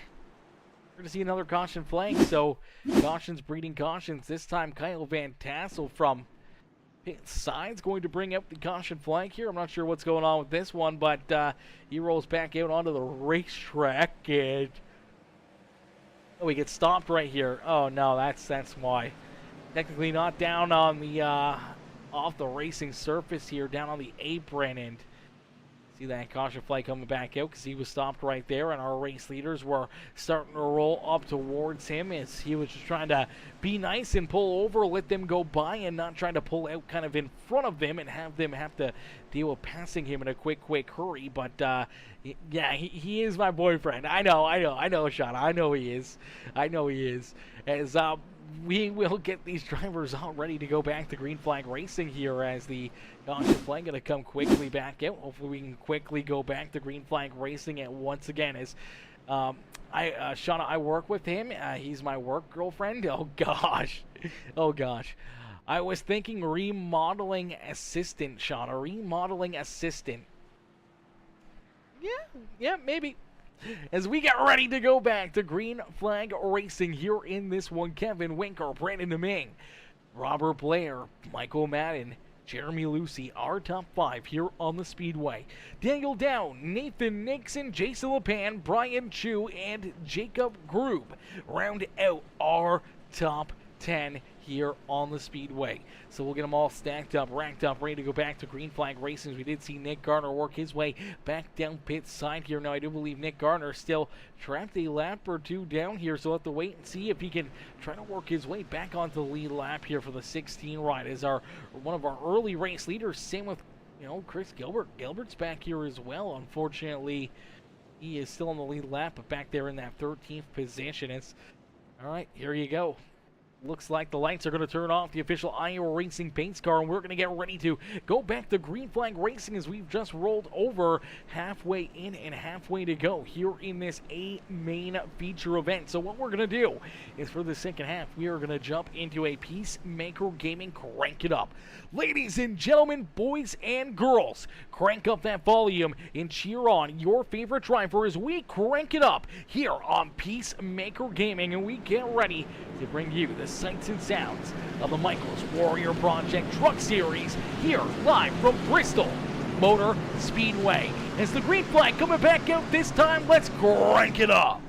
Speaker 2: we're going to see another caution flag, so cautions breeding cautions. This time Kyle Van Tassel from pit side's going to bring up the caution flag here. I'm not sure what's going on with this one, but he rolls back out onto the racetrack, and we get stopped right here. Oh no, that's why. Technically not down on the off the racing surface here, down on the apron, and see that caution flag coming back out because he was stopped right there, and our race leaders were starting to roll up towards him as he was just trying to be nice and pull over, let them go by, and not trying to pull out kind of in front of them and have them have to deal with passing him in a quick hurry. But yeah, he is my boyfriend. I know, Sean. I know he is. As we will get these drivers all ready to go back to green flag racing here as the caution flag going to come quickly back out. Hopefully we can quickly go back to green flag racing and once again as Shauna, I work with him. He's my work girlfriend. Oh gosh. Oh gosh. I was thinking remodeling assistant, Shauna. Remodeling assistant. Yeah, maybe. As we get ready to go back to green flag racing here in this one, Kevin Winker, Brandon Deming, Robert Blair, Michael Madden, Jeremy Lucy, our top 5 here on the Speedway. Daniel Down, Nathan Nixon, Jason LePan, Brian Chu, and Jacob Grube round out our top 10 here on the Speedway. So we'll get them all stacked up, racked up, ready to go back to green flag racing. We did see Nick Garner work his way back down pit side here. Now I do believe Nick Garner still trapped a lap or two down here, so we'll have to wait and see if he can try to work his way back onto the lead lap here for the 16 ride as one of our early race leaders. Same with Chris Gilbert. Gilbert's back here as well. Unfortunately, he is still on the lead lap, but back there in that 13th position. All right, here you go. Looks like the lights are going to turn off the official Iowa Racing Paints car, and we're going to get ready to go back to green flag racing as we've just rolled over halfway in and halfway to go here in this A main feature event. So what we're going to do is for the second half, we are going to jump into a Peacemaker Gaming Crank It Up. Ladies and gentlemen, boys and girls, crank up that volume and cheer on your favorite driver as we crank it up here on Peacemaker Gaming, and we get ready to bring you the sights and sounds of the Michaels Warrior Project Truck Series here live from Bristol Motor Speedway. As the green flag coming back out this time, let's crank it up.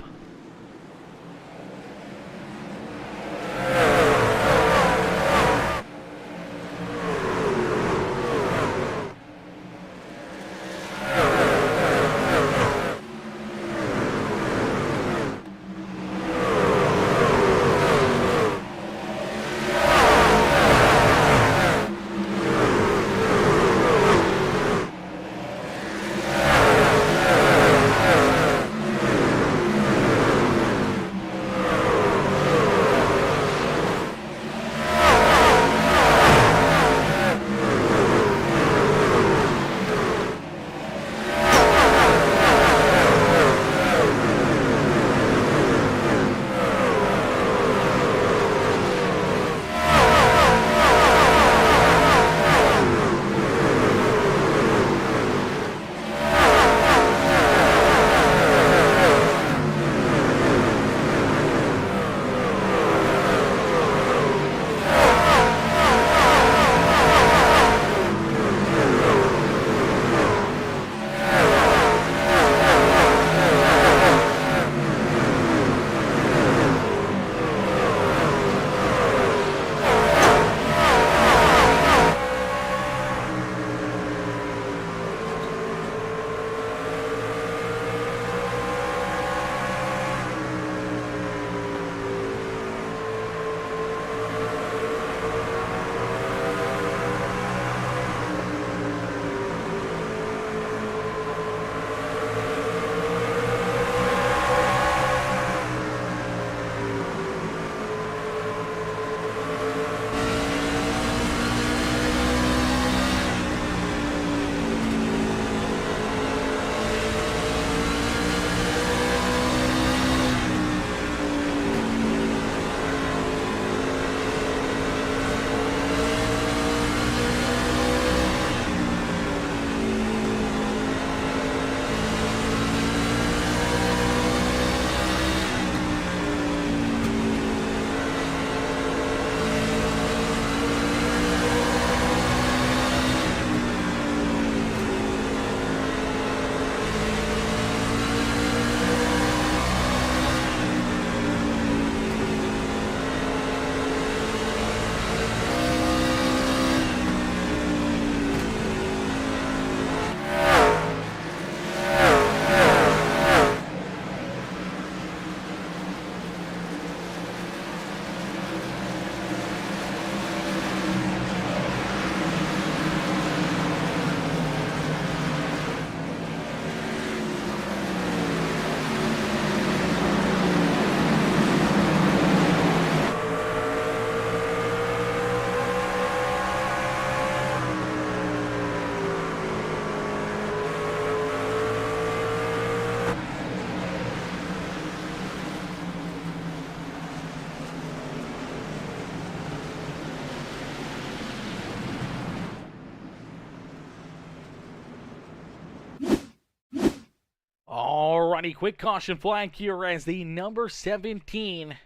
Speaker 2: Alrighty, quick caution flag here as the number 17,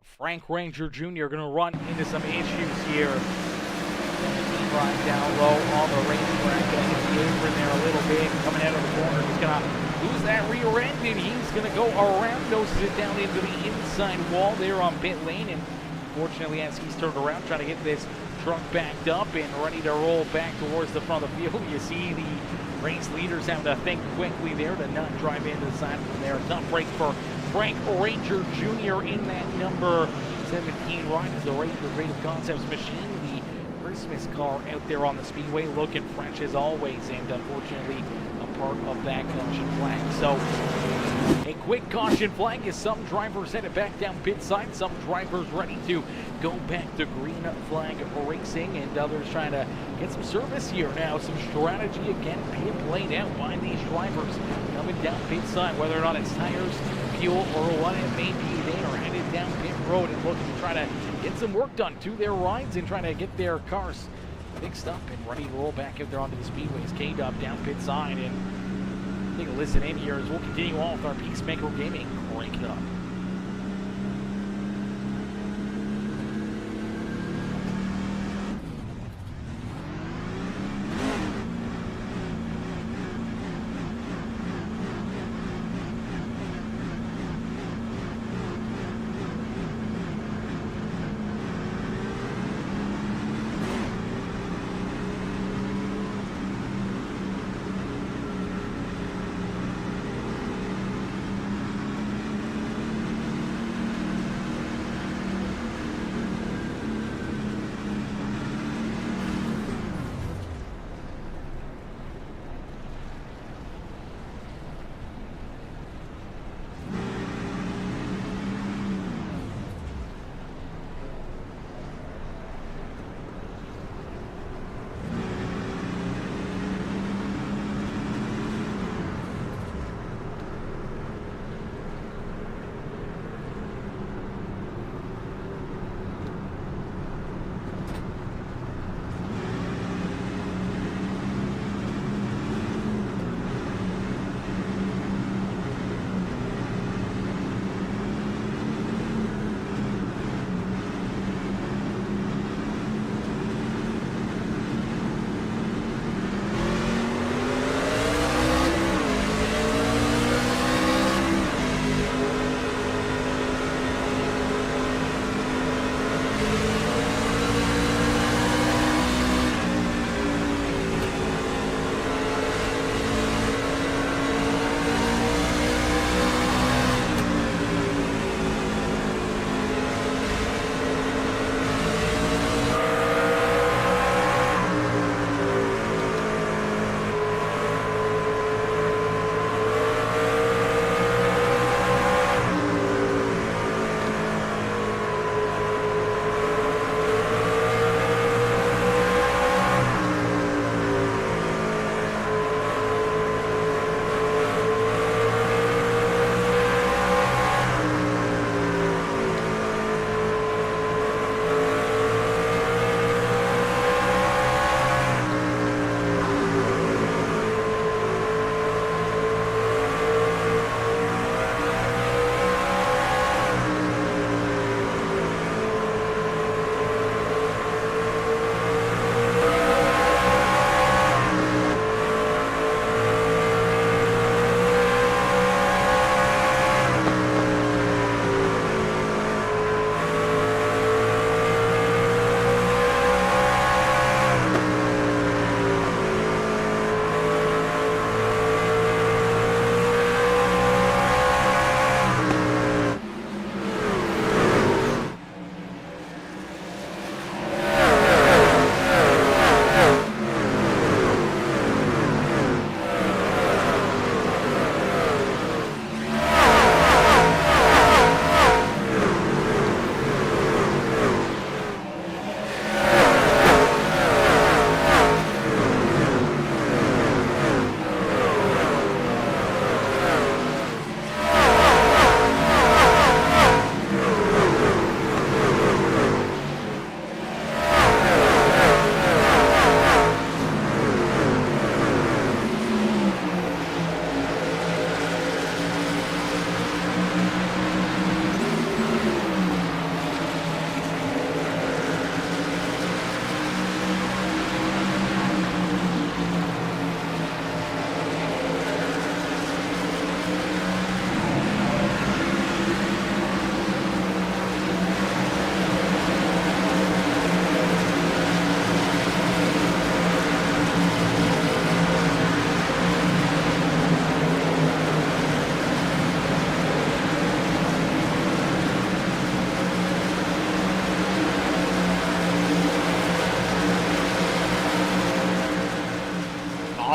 Speaker 2: Frank Ranger Jr. going to run into some issues here. 17 right down low on the racetrack. Going to hit the apron there a little bit. Coming out of the corner, he's going to lose that rear end, and he's going to go around, noses it down into the inside wall there on pit lane. And fortunately, as he's turned around, trying to get this truck backed up and ready to roll back towards the front of the field, you see the race leaders having to think quickly there to not drive into the side from there. Tough break for Frank Ranger Jr. in that number 17 ride as the race for Creative Concepts machine. The Christmas car out there on the speedway looking fresh as always, and unfortunately a part of that caution flag. So a quick caution flag as some drivers headed back down pit side, some drivers ready to go back to green flag racing, and others trying to get some service here now. Some strategy again being played out by these drivers coming down pit side, whether or not it's tires, fuel, or what it may be. They are headed down pit road and looking to try to get some work done to their rides and trying to get their cars fixed up and ready to roll back out there onto the speedways. K-Dub down pit side, and take a listen in here as we'll continue on with our Peacemaker Gaming. Crank it up.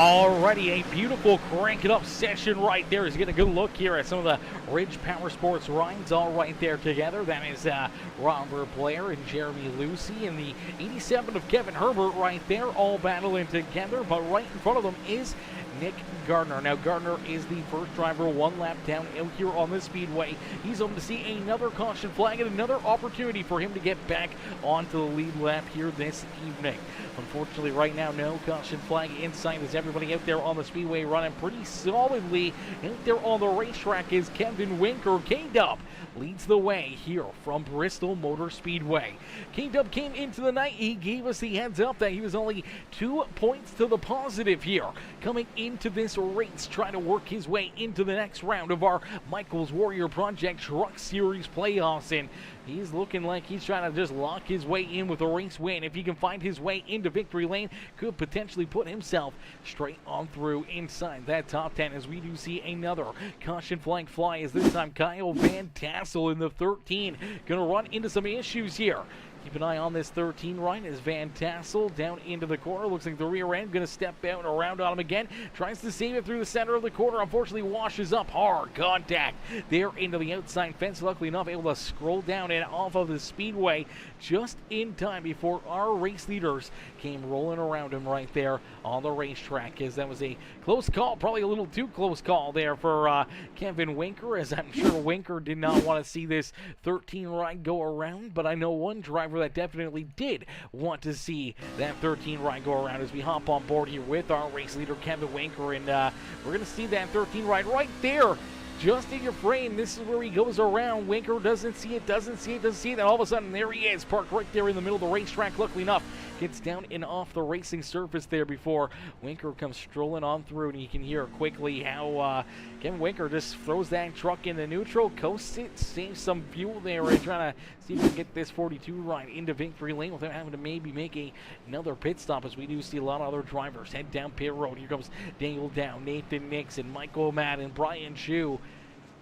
Speaker 2: Already a beautiful crank it up session right there. As you get a good look here at some of the Ridge Powersports rides all right there together. That is Robert Blair and Jeremy Lucy, and the 87 of Kevin Herbert right there, all battling together. But right in front of them is Nick Gardner. Now Gardner is the first driver one lap down out here on the speedway. He's hoping to see another caution flag and another opportunity for him to get back onto the lead lap here this evening. Unfortunately, right now, no caution flag in sight as everybody out there on the speedway running pretty solidly. Out there on the racetrack is Kevin Winker. K-Dub leads the way here from Bristol Motor Speedway. K-Dub came into the night. He gave us the heads up that he was only 2 points to the positive here. Coming into this race, trying to work his way into the next round of our Michael's Warrior Project Truck Series playoffs. And he's looking like he's trying to just lock his way in with a race win. If he can find his way into victory lane, could potentially put himself straight on through inside that top 10, as we do see another caution flag fly, as this time Kyle Van Tassel in the 13 gonna run into some issues here. Keep an eye on this 13 right as Van Tassel down into the corner. Looks like the rear end going to step out and around on him again. Tries to save it through the center of the corner. Unfortunately washes up. Hard contact there into the outside fence. Luckily enough, able to scroll down and off of the speedway just in time before our race leaders came rolling around him right there on the racetrack, as that was a close call. Probably a little too close call there for Kevin Winker, as I'm sure Winker did not want to see this 13 ride go around. But I know one driver that definitely did want to see that 13 ride go around, as we hop on board here with our race leader Kevin Winker, and we're going to see that 13 ride right there just in your frame. This is where he goes around. Winker doesn't see it, and all of a sudden there he is, parked right there in the middle of the racetrack. Luckily enough, gets down and off the racing surface there before Winker comes strolling on through, and you can hear quickly how Kevin Winker just throws that truck into neutral, coasts it, saves some fuel there, and trying to see if he can get this 42 ride into victory lane without having to maybe make another pit stop, as we do see a lot of other drivers head down pit road. Here comes Daniel Down, Nathan Nixon, Michael Madden, Brian Chu,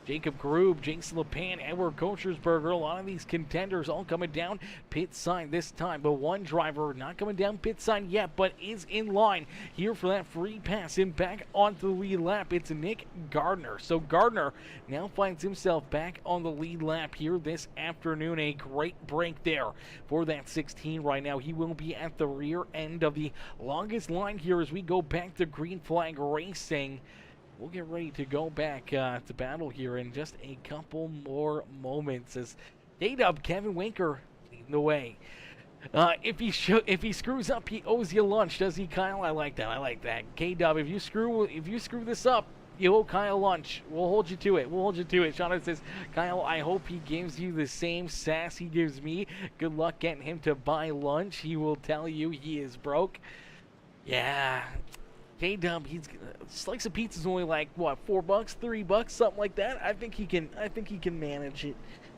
Speaker 2: Jacob Grube, Jason LePan, Edward Kochersberger. A lot of these contenders all coming down pit sign this time, but one driver not coming down pit sign yet, but is in line here for that free pass and back onto the lead lap. It's Nick Gardner. So Gardner now finds himself back on the lead lap here this afternoon. A great break there for that 16 right now. He will be at the rear end of the longest line here as we go back to green flag racing. We'll get ready to go back to battle here in just a couple more moments, as K-Dub Kevin Winker leading the way. If he screws up, he owes you lunch, does he, Kyle? I like that. K-Dub, if you screw this up, you owe Kyle lunch. We'll hold you to it. Shauna says, Kyle, I hope he gives you the same sass he gives me. Good luck getting him to buy lunch. He will tell you he is broke. Yeah. K-Dub, he's slice of pizza's only like what, $4, $3, something like that. I think he can manage it.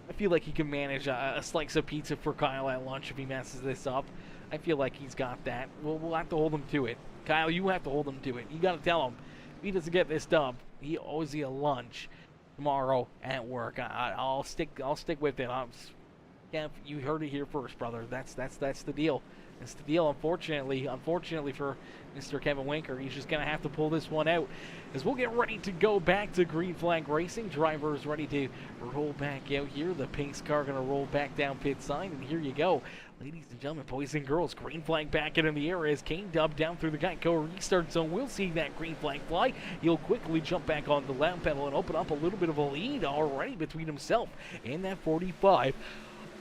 Speaker 2: I feel like he can manage a slice of pizza for Kyle at lunch if he messes this up. I feel like he's got that. We'll have to hold him to it. Kyle, you have to hold him to it. You got to tell him if he doesn't get this dub, he owes you a lunch tomorrow at work. I'll stick with it. Yeah, you heard it here first, brother. That's the deal. That's the deal. Unfortunately for Mr. Kevin Winker, he's just going to have to pull this one out, as we'll get ready to go back to green flag racing. Drivers ready to roll back out here. The pace car going to roll back down pit side, and here you go. Ladies and gentlemen, boys and girls, green flag back in the air as K-Dub down through the Geico restart zone. We'll see that green flag fly. He'll quickly jump back on the lap pedal and open up a little bit of a lead already between himself and that 45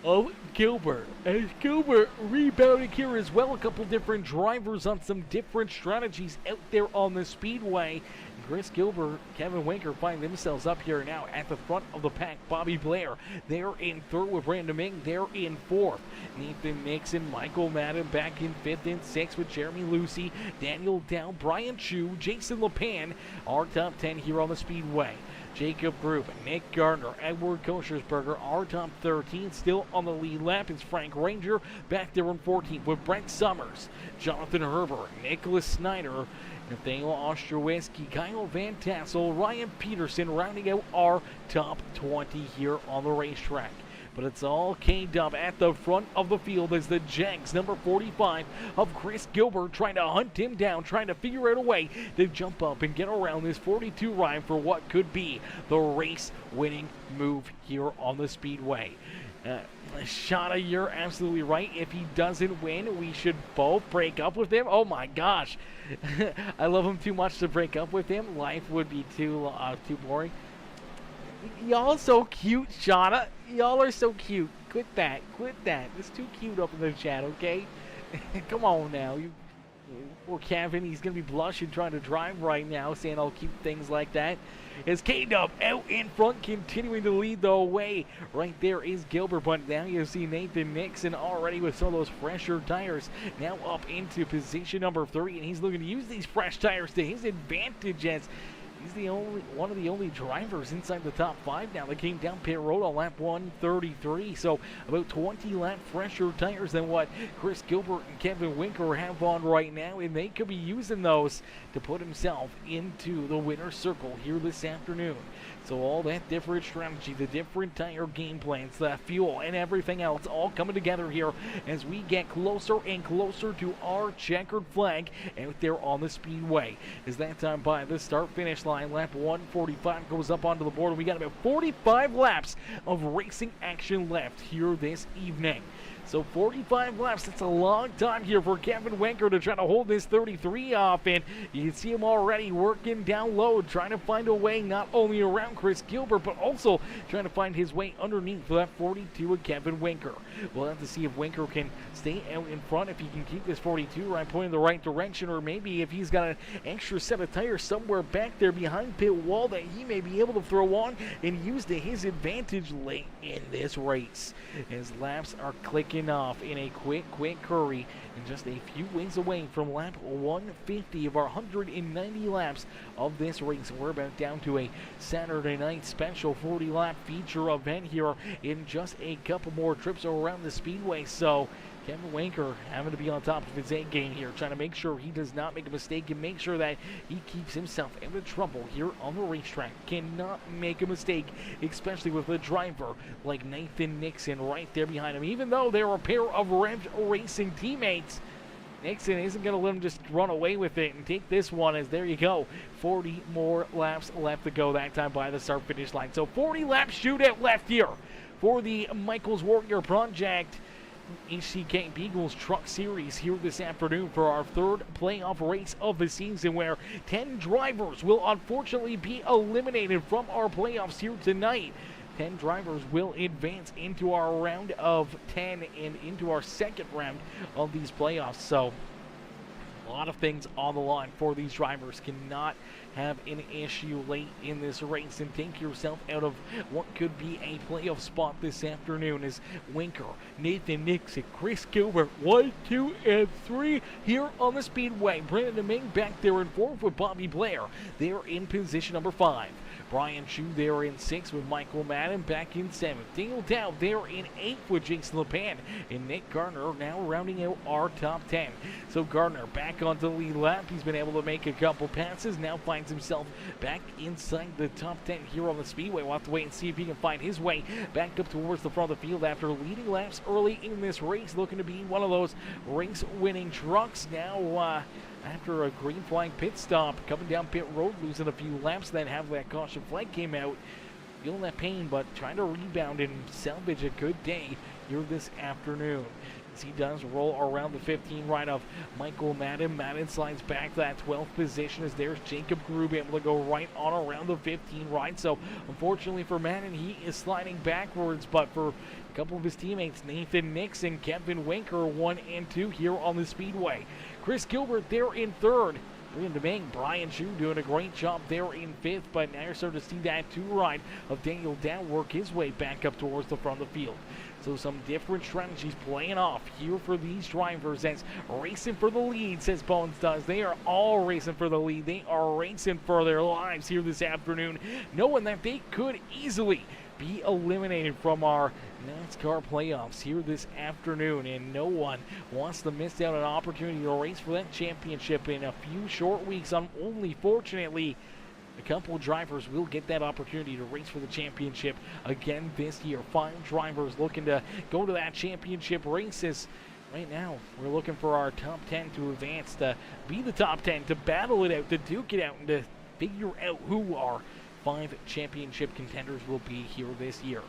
Speaker 2: of Gilbert. And Gilbert rebounding here as well. A couple different drivers on some different strategies out there on the speedway. Chris Gilbert, Kevin Winker find themselves up here now at the front of the pack. Bobby Blair, they're in third with Brandon Ming. They're in fourth. Nathan Nixon, Michael Madden back in fifth and sixth with Jeremy Lucy, Daniel Dow, Brian Chu, Jason LePan, our top 10 here on the speedway. Jacob Grube, Nick Gardner, Edward Kochersberger, our top 13. Still on the lead lap is Frank Ranger, back there in 14th with Brent Summers, Jonathan Herbert, Nicholas Snyder, Nathaniel Ostrowiecki, Kyle Van Tassel, Ryan Peterson, rounding out our top 20 here on the racetrack. but it's all K-Dub at the front of the field as the Jags, number 45 of Chris Gilbert, trying to hunt him down, trying to figure out a way to jump up and get around this 42 Ryan for what could be the race-winning move here on the Speedway. Shada, you're absolutely right. If he doesn't win, we should both break up with him. Oh my gosh. I love him too much to break up with him. Life would be too boring. Y'all are so cute, Shada. Y'all are so cute. Quit that. Quit that. It's too cute up in the chat, okay? Come on now. Poor Kevin, he's going to be blushing trying to drive right now, saying all cute things like that. As K-Dub out in front, continuing to lead the way. Right there is Gilbert, but now you see Nathan Nixon already with some of those fresher tires. Now up into position number 3, and he's looking to use these fresh tires to his advantage as he's one of the only drivers inside the top 5 now that came down pit road on lap 133. So about 20 lap fresher tires than what Chris Gilbert and Kevin Winker have on right now, and they could be using those to put himself into the winner's circle here this afternoon. So all that different strategy, the different tire game plans, the fuel, and everything else all coming together here as we get closer and closer to our checkered flag out there on the Speedway. As that time by the start-finish line, lap 145 goes up onto the board, and we got about 45 laps of racing action left here this evening. So 45 laps, that's a long time here for Kevin Winker to try to hold this 33 off, and you can see him already working down low, trying to find a way not only around Chris Gilbert, but also trying to find his way underneath that 42 of Kevin Winker. We'll have to see if Winker can stay out in front, if he can keep this 42 right pointing in the right direction, or maybe if he's got an extra set of tires somewhere back there behind pit wall that he may be able to throw on and use to his advantage late in this race. As laps are clicking off in a quick hurry, and just a few wings away from lap 150 of our 190 laps of this race. We're about down to a Saturday night special 40-lap feature event here in just a couple more trips around the Speedway. So Kevin Winker having to be on top of his A game here, trying to make sure he does not make a mistake and make sure that he keeps himself out of trouble here on the racetrack. Cannot make a mistake, especially with a driver like Nathan Nixon right there behind him. Even though they're a pair of Rev Racing teammates, Nixon isn't going to let him just run away with it and take this one, as there you go. 40 more laps left to go that time by the start-finish line. So 40-lap shootout left here for the Michaels Warrior Project HCK Beagles Truck Series here this afternoon for our third playoff race of the season, where 10 drivers will unfortunately be eliminated from our playoffs here tonight. 10 drivers will advance into our round of 10 and into our second round of these playoffs. So a lot of things on the line for these drivers. Cannot have an issue late in this race and take yourself out of what could be a playoff spot this afternoon, as Winker, Nathan Nixon, Chris Gilbert, 1, 2, and 3 here on the Speedway. Brandon Ming back there in 4th with Bobby Blair. They're in position number 5. Brian Chu there in 6th with Michael Madden back in 7th. Daniel Dow there in 8th with Jason LePan. And Nick Gardner now rounding out our top 10. So Gardner back onto the lead lap. He's been able to make a couple passes. Now finds himself back inside the top 10 here on the Speedway. We'll have to wait and see if he can find his way back up towards the front of the field after leading laps early in this race. Looking to be one of those race-winning trucks now. After a green flag pit stop, coming down pit road, losing a few laps, then have that caution flag came out. Feeling that pain, but trying to rebound and salvage a good day here this afternoon. As he does roll around the 15 right of Michael Madden. Madden slides back to that 12th position as there's Jacob Grube able to go right on around the 15 right. So unfortunately for Madden, he is sliding backwards, but for a couple of his teammates, Nathan Nixon, Kevin Winker, 1 and 2 here on the Speedway. Chris Gilbert there in 3rd. Brian Chu doing a great job there in 5th, but now you're starting to see that 2 ride of Daniel Dow work his way back up towards the front of the field. So some different strategies playing off here for these drivers as racing for the lead, says Bones does. They are all racing for the lead. They are racing for their lives here this afternoon, knowing that they could easily be eliminated from our NASCAR playoffs here this afternoon, and no one wants to miss out on an opportunity to race for that championship in a few short weeks. Only fortunately, A couple of drivers will get that opportunity to race for the championship again this year. 5 drivers looking to go to that championship races. Right now, we're looking for our top 10 to advance, to be the top 10, to battle it out, to duke it out, and to figure out who our 5 championship contenders will be here this year.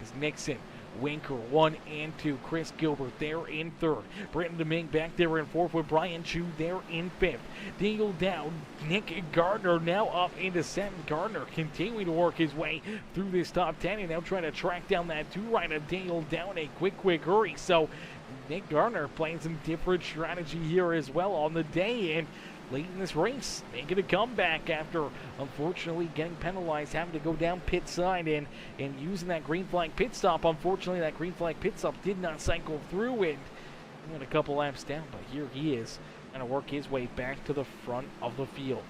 Speaker 2: It's Nixon, Winker 1 and 2, Chris Gilbert there in 3rd, Brendan Domingue back there in 4th with Brian Chu there in 5th. Daniel Dow, Nick Gardner now up into 7th. Gardner continuing to work his way through this top 10 and now trying to track down that 2 rider Daniel Dow in a quick hurry. So Nick Gardner playing some different strategy here as well on the day, and late in this race, making a comeback after unfortunately getting penalized, having to go down pit side and using that green flag pit stop. Unfortunately, that green flag pit stop did not cycle through, and he went a couple laps down, but here he is trying to work his way back to the front of the field.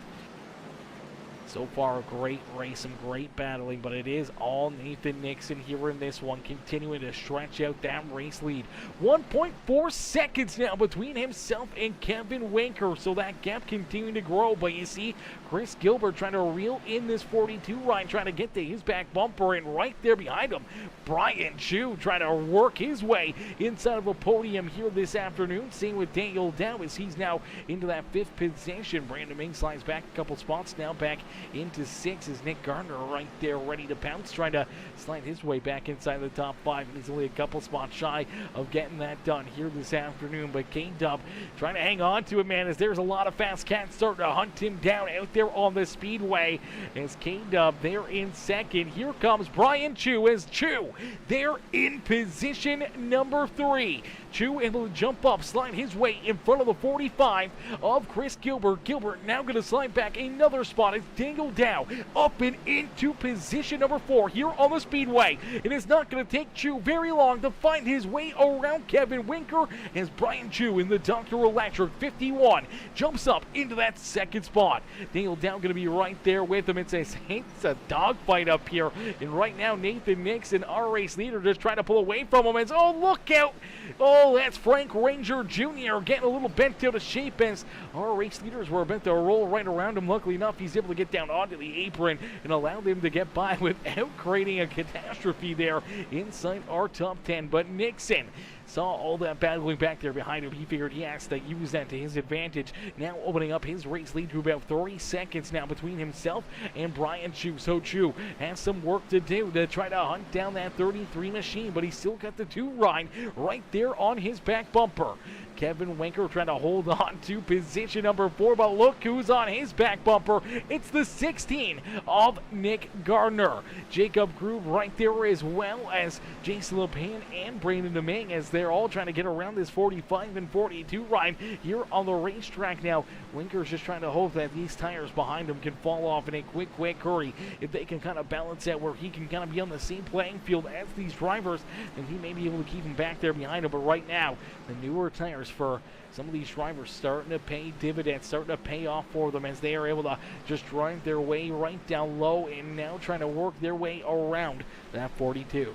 Speaker 2: So far, a great race, some great battling, but it is all Nathan Nixon here in this one, continuing to stretch out that race lead. 1.4 seconds now between himself and Kevin Winker, so that gap continuing to grow, but you see Chris Gilbert trying to reel in this 42 ride, trying to get to his back bumper, and right there behind him, Brian Chu trying to work his way inside of a podium here this afternoon. Same with Daniel Dow as he's now into that 5th position. Brandon Ming slides back a couple spots, now back into 6th is Nick Gardner right there ready to pounce, trying to slide his way back inside the top 5. He's only a couple spots shy of getting that done here this afternoon, but K-Dub trying to hang on to it, man, as there's a lot of fast cats starting to hunt him down out there on the speedway. As K-Dub there in 2nd, here comes Brian Chu as Chu there in position number 3. Chu able to jump up, slide his way in front of the 45 of Chris Gilbert. Gilbert now going to slide back another spot as Daniel Dow up and into position number 4 here on the speedway. It is not going to take Chu very long to find his way around Kevin Winker as Brian Chu in the Dr. Electric 51 jumps up into that 2nd spot. Daniel Dow going to be right there with him. It's a dogfight up here, and right now Nathan Nixon, our race leader, just trying to pull away from him. As oh, look out! Oh, that's Frank Ranger Jr. getting a little bent out of shape as our race leaders were about to roll right around him. Luckily enough, he's able to get down onto the apron and allow them to get by without creating a catastrophe there inside our top 10. But Nixon saw all that battling back there behind him. He figured he has to use that to his advantage. Now opening up his race lead to about 30 seconds now between himself and Brian Chu. So Chu has some work to do to try to hunt down that 33 machine, but he's still got the 2 ride right there on his back bumper. Kevin Winker trying to hold on to position number 4, but look who's on his back bumper. It's the 16 of Nick Gardner. Jacob Groove right there, as well as Jason LePan and Brandon Domingue, as they're all trying to get around this 45 and 42 ride here on the racetrack. Now, Winker's just trying to hope that these tires behind him can fall off in a quick hurry. If they can kind of balance out where he can kind of be on the same playing field as these drivers, then he may be able to keep him back there behind him. But right now, the newer tires for some of these drivers starting to pay dividends, starting to pay off for them, as they are able to just drive their way right down low and now trying to work their way around that 42.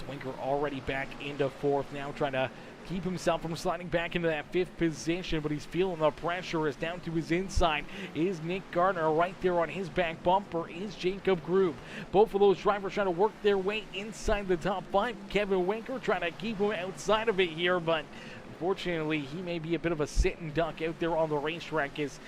Speaker 2: Winker already back into 4th now, trying to keep himself from sliding back into that 5th position, but he's feeling the pressure as down to his inside is Nick Gardner. Right there on his back bumper is Jacob Groove. Both of those drivers trying to work their way inside the top 5. Kevin Winker trying to keep him outside of it here, but unfortunately he may be a bit of a sitting duck out there on the racetrack as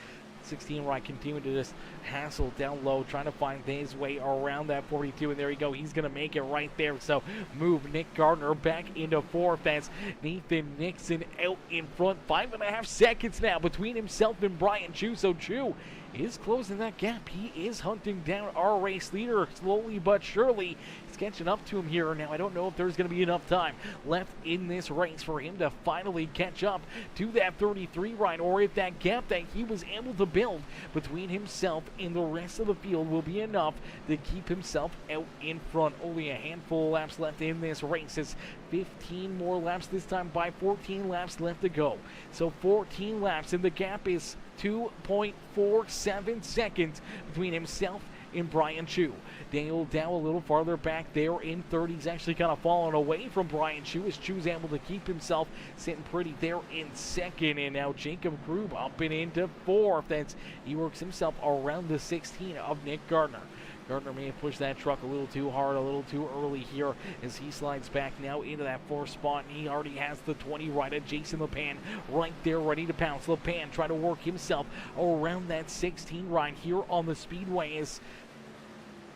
Speaker 2: 16 ride continuing to just hassle down low, trying to find his way around that 42, and there you go, he's going to make it right there. So move Nick Gardner back into 4th as Nathan Nixon out in front. 5.5 seconds now between himself and Brian Chu. So Chu is closing that gap. He is hunting down our race leader slowly but surely. He's catching up to him here. Now, I don't know if there's going to be enough time left in this race for him to finally catch up to that 33 ride, or if that gap that he was able to build between himself and the rest of the field will be enough to keep himself out in front. Only a handful of laps left in this race. It's 15 more laps this time, by 14 laps left to go. So 14 laps, and the gap is 2.47 seconds between himself in Brian Chu. Daniel Dow a little farther back there in third. He's actually kind of fallen away from Brian Chu as Chu's able to keep himself sitting pretty there in second. And now Jacob Grube up and into fourth as he works himself around the 16 of Nick Gardner. Gardner may have pushed that truck a little too hard, a little too early here as he slides back now into that fourth spot. And he already has the 20 right at Jason LePan right there ready to pounce. LePan trying to work himself around that 16 right here on the speedway as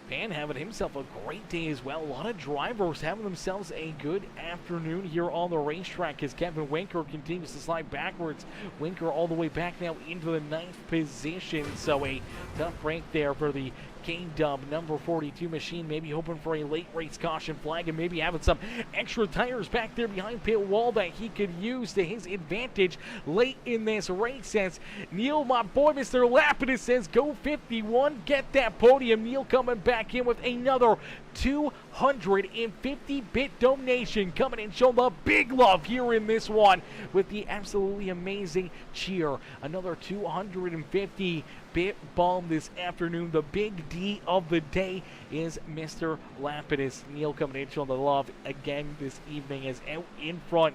Speaker 2: Pan having himself a great day as well. A lot of drivers having themselves a good afternoon here on the racetrack as Kevin Winker continues to slide backwards. Winker all the way back now into the 9th position. So a tough break there for the K-Dub number 42 machine, maybe hoping for a late race caution flag and maybe having some extra tires back there behind pit wall that he could use to his advantage late in this race. As Neil, my boy, Mr. Lapidus says, go 51, get that podium. Neil coming back in with another 250-bit donation, coming in showing the big love here in this one with the absolutely amazing cheer. Another 250-bit bomb this afternoon. The big D of the day is Mr. Lapidus. Neil coming in showing the love again this evening is out in front.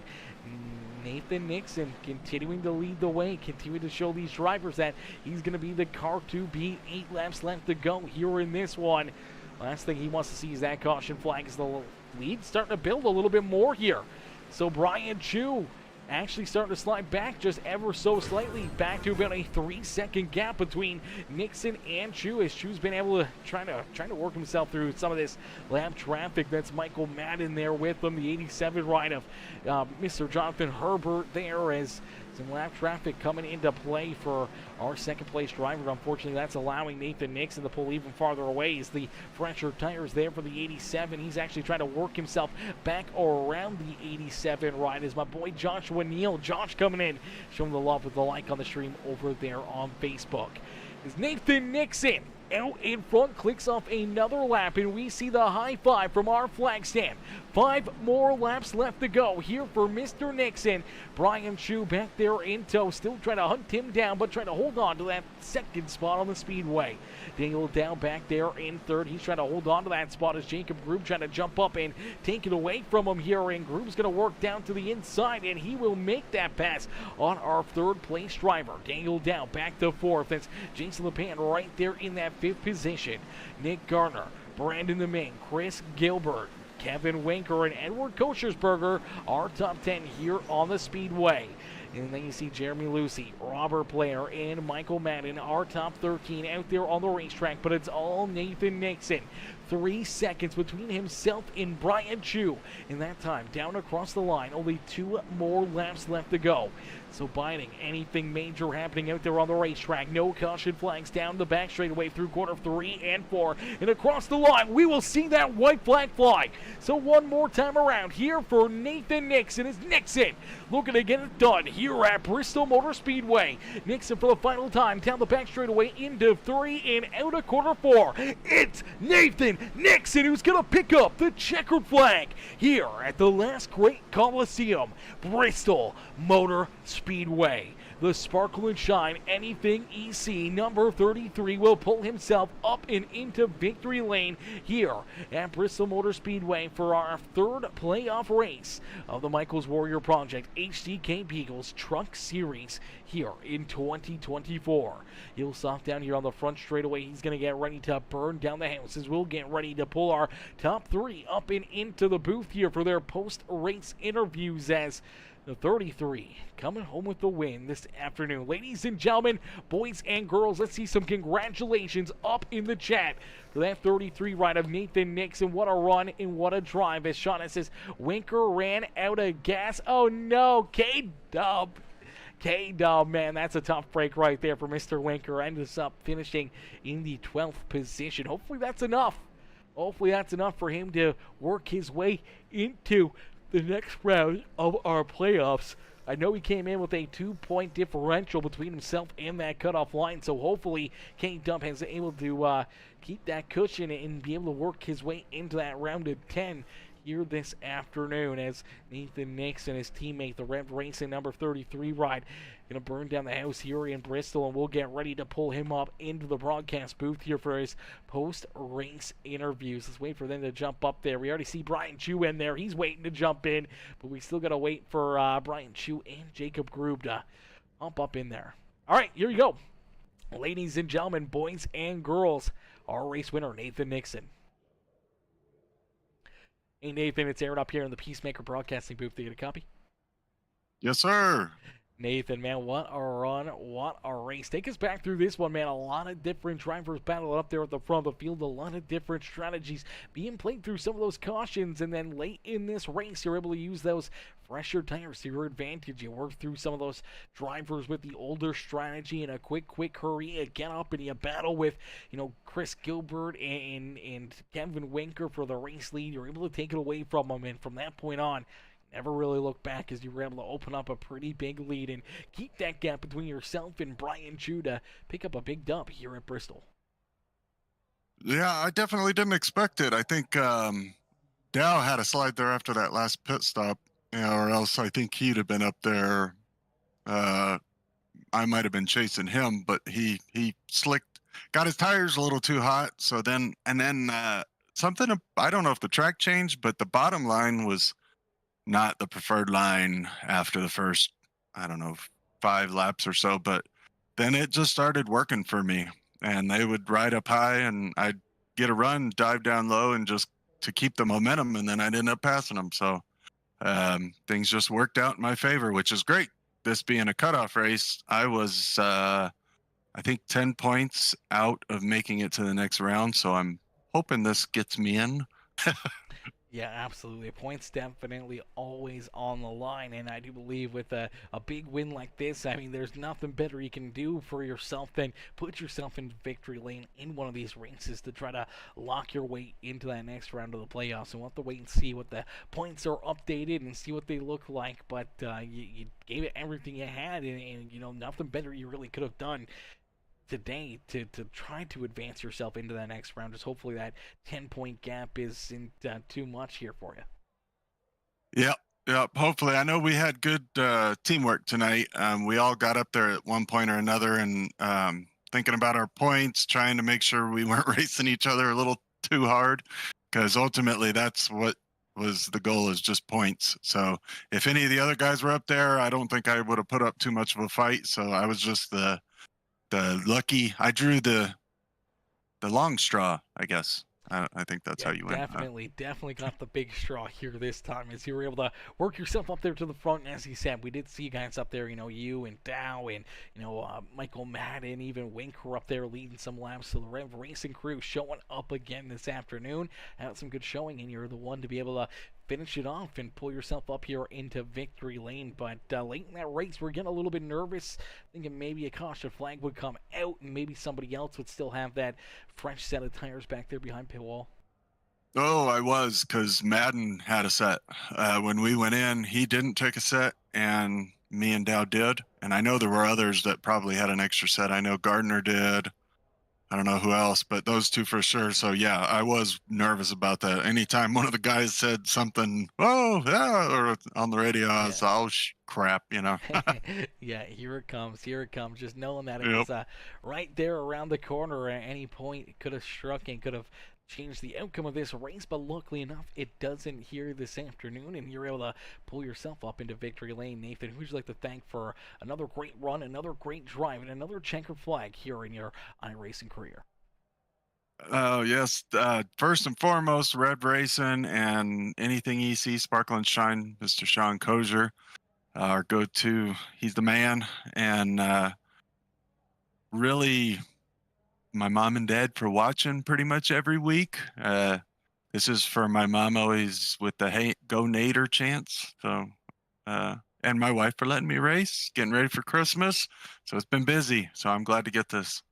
Speaker 2: Nathan Nixon continuing to lead the way, continuing to show these drivers that he's going to be the car to beat. 8 laps left to go here in this one. Last thing he wants to see is that caution flag as the lead starting to build a little bit more here. So Brian Chu actually starting to slide back just ever so slightly, back to about a 3-second gap between Nixon and Chu as Chu's been able to trying to work himself through some of this lap traffic. That's Michael Madden there with him, the 87 ride of Mr. Jonathan Herbert there as some lap traffic coming into play for our second place driver. Unfortunately, that's allowing Nathan Nixon to pull even farther away as the fresher tires there for the 87. He's actually trying to work himself back around the 87 ride as my boy Joshua Neal. Josh coming in, showing the love with the like on the stream over there on Facebook. Is Nathan Nixon out in front, clicks off another lap, and we see the high five from our flag stand. 5 more laps left to go here for Mr. Nixon. Brian Chu back there in tow, still trying to hunt him down, but trying to hold on to that second spot on the speedway. Daniel down back there in third. He's trying to hold on to that spot as Jacob Grube trying to jump up and take it away from him here. And Grube's going to work down to the inside, and he will make that pass on our third place driver. Daniel down back to fourth. That's Jason LePan right there in that 5th position. Nick Garner, Brandon DeMing, Chris Gilbert, Kevin Winker, and Edward Kochersberger are top 10 here on the speedway. And then you see Jeremy Lucy, Robert Blair, and Michael Madden are top 13 out there on the racetrack, but it's all Nathan Nixon. 3 seconds between himself and Brian Chu. In that time, down across the line, only 2 more laps left to go. So biding anything major happening out there on the racetrack. No caution flags down the back straightaway through quarter 3 and 4. And across the line, we will see that white flag fly. So one more time around here for Nathan Nixon is Nixon looking to get it done here at Bristol Motor Speedway. Nixon for the final time down the back straightaway into 3 and out of quarter 4. It's Nathan Nixon who's going to pick up the checkered flag here at the last great Coliseum, Bristol Motor Speedway. The Sparkle and Shine Anything EC number 33 will pull himself up and into victory lane here at Bristol Motor Speedway for our 3rd playoff race of the Michaels Warrior Project HCK Beagles Truck Series here in 2024. He'll stop down here on the front straightaway. He's going to get ready to burn down the houses. We'll get ready to pull our top 3 up and into the booth here for their post-race interviews as the 33 coming home with the win this afternoon. Ladies and gentlemen, boys and girls, let's see some congratulations up in the chat for that 33 ride of Nathan Nixon. What a run and what a drive. As Shauna says, Winker ran out of gas. Oh no, K-Dub, man, that's a tough break right there for Mr. Winker. Ends up finishing in the 12th position. Hopefully that's enough. Hopefully that's enough for him to work his way into the next round of our playoffs. I know he came in with a 2-point differential between himself and that cutoff line, so hopefully K-Dub has able to keep that cushion and be able to work his way into that round of 10. here this afternoon as Nathan Nixon, his teammate, the Rev Racing number 33 ride, going to burn down the house here in Bristol, and we'll get ready to pull him up into the broadcast booth here for his post-race interviews. Let's wait for them to jump up there. We already see Brian Chu in there. He's waiting to jump in, but we still got to wait for Brian Chu and Jacob Grube to hop up in there. All right, here you go. Ladies and gentlemen, boys and girls, our race winner, Nathan Nixon. Hey, Nathan, it's Aaron up here in the Peacemaker broadcasting booth. Do you get a copy?
Speaker 3: Yes, sir.
Speaker 2: Nathan, man, what a run, what a race. Take us back through this one, man. A lot of different drivers battling up there at the front of the field. A lot of different strategies being played through some of those cautions. And then late in this race, you're able to use those fresher tires to your advantage. You work through some of those drivers with the older strategy in a quick hurry. You get up and you battle with, Chris Gilbert and Kevin Winker for the race lead. You're able to take it away from them. And from that point on, never really look back as you were able to open up a pretty big lead and keep that gap between yourself and Brian Judah. Pick up a big dub here at Bristol.
Speaker 3: Yeah, I definitely didn't expect it. I think Dow had a slide there after that last pit stop, or else I think he'd have been up there. I might have been chasing him, but he slicked, got his tires a little too hot. So then something, I don't know if the track changed, but the bottom line was not the preferred line after the first, 5 laps or so, but then it just started working for me, and they would ride up high and I'd get a run, dive down low, and just to keep the momentum, and then I'd end up passing them. So things just worked out in my favor, which is great. This being a cutoff race, I was, I think 10 points out of making it to the next round. So I'm hoping this gets me in.
Speaker 2: Yeah, absolutely. Points definitely always on the line, and I do believe with a big win like this, I mean, there's nothing better you can do for yourself than put yourself in victory lane in one of these races to try to lock your way into that next round of the playoffs. And we'll have to wait and see what the points are updated and see what they look like, but you gave it everything you had, and nothing better you really could have done today to try to advance yourself into that next round. Just hopefully that 10-point gap isn't too much here for you.
Speaker 3: Yep. Hopefully. I know we had good teamwork tonight. We all got up there at one point or another and thinking about our points, trying to make sure we weren't racing each other a little too hard, because ultimately that's what was the goal, is just points. So if any of the other guys were up there, I don't think I would have put up too much of a fight. So I was just the lucky. I drew the long straw, I guess. I think that's how you win.
Speaker 2: Definitely got the big straw here this time, as you were able to work yourself up there to the front. And as he said, we did see guys up there, you and Dow and Michael Madden, even Winker up there leading some laps. So the Rev Racing crew showing up again this afternoon. Had some good showing, and you're the one to be able to finish it off and pull yourself up here into victory lane. But late in that race, we're getting a little bit nervous, thinking maybe a caution flag would come out and maybe somebody else would still have that fresh set of tires back there behind pit wall.
Speaker 3: Oh, I was, because Madden had a set. When we went in, he didn't take a set, and me and Dow did. And I know there were others that probably had an extra set. I know Gardner did. I don't know who else, but those two for sure. So yeah, I was nervous about that. Anytime one of the guys said something, "Oh yeah," or on the radio, I was, "Oh crap,"
Speaker 2: Yeah, here it comes. Just knowing that it was right there around the corner at any point, it could have struck and could have changed the outcome of this race, but luckily enough, it doesn't here this afternoon, and you're able to pull yourself up into victory lane. Nathan, who would you like to thank for another great run, another great drive, and another checkered flag here in your iRacing career?
Speaker 3: Oh yes, first and foremost, Red Racing and anything EC, Sparkle and Shine, Mr. Sean Kozier, our go-to. He's the man, and really, my mom and dad for watching pretty much every week. This is for my mom, always with the "Hey, go Nader" chants. So, and my wife for letting me race, getting ready for Christmas. So it's been busy. So I'm glad to get this.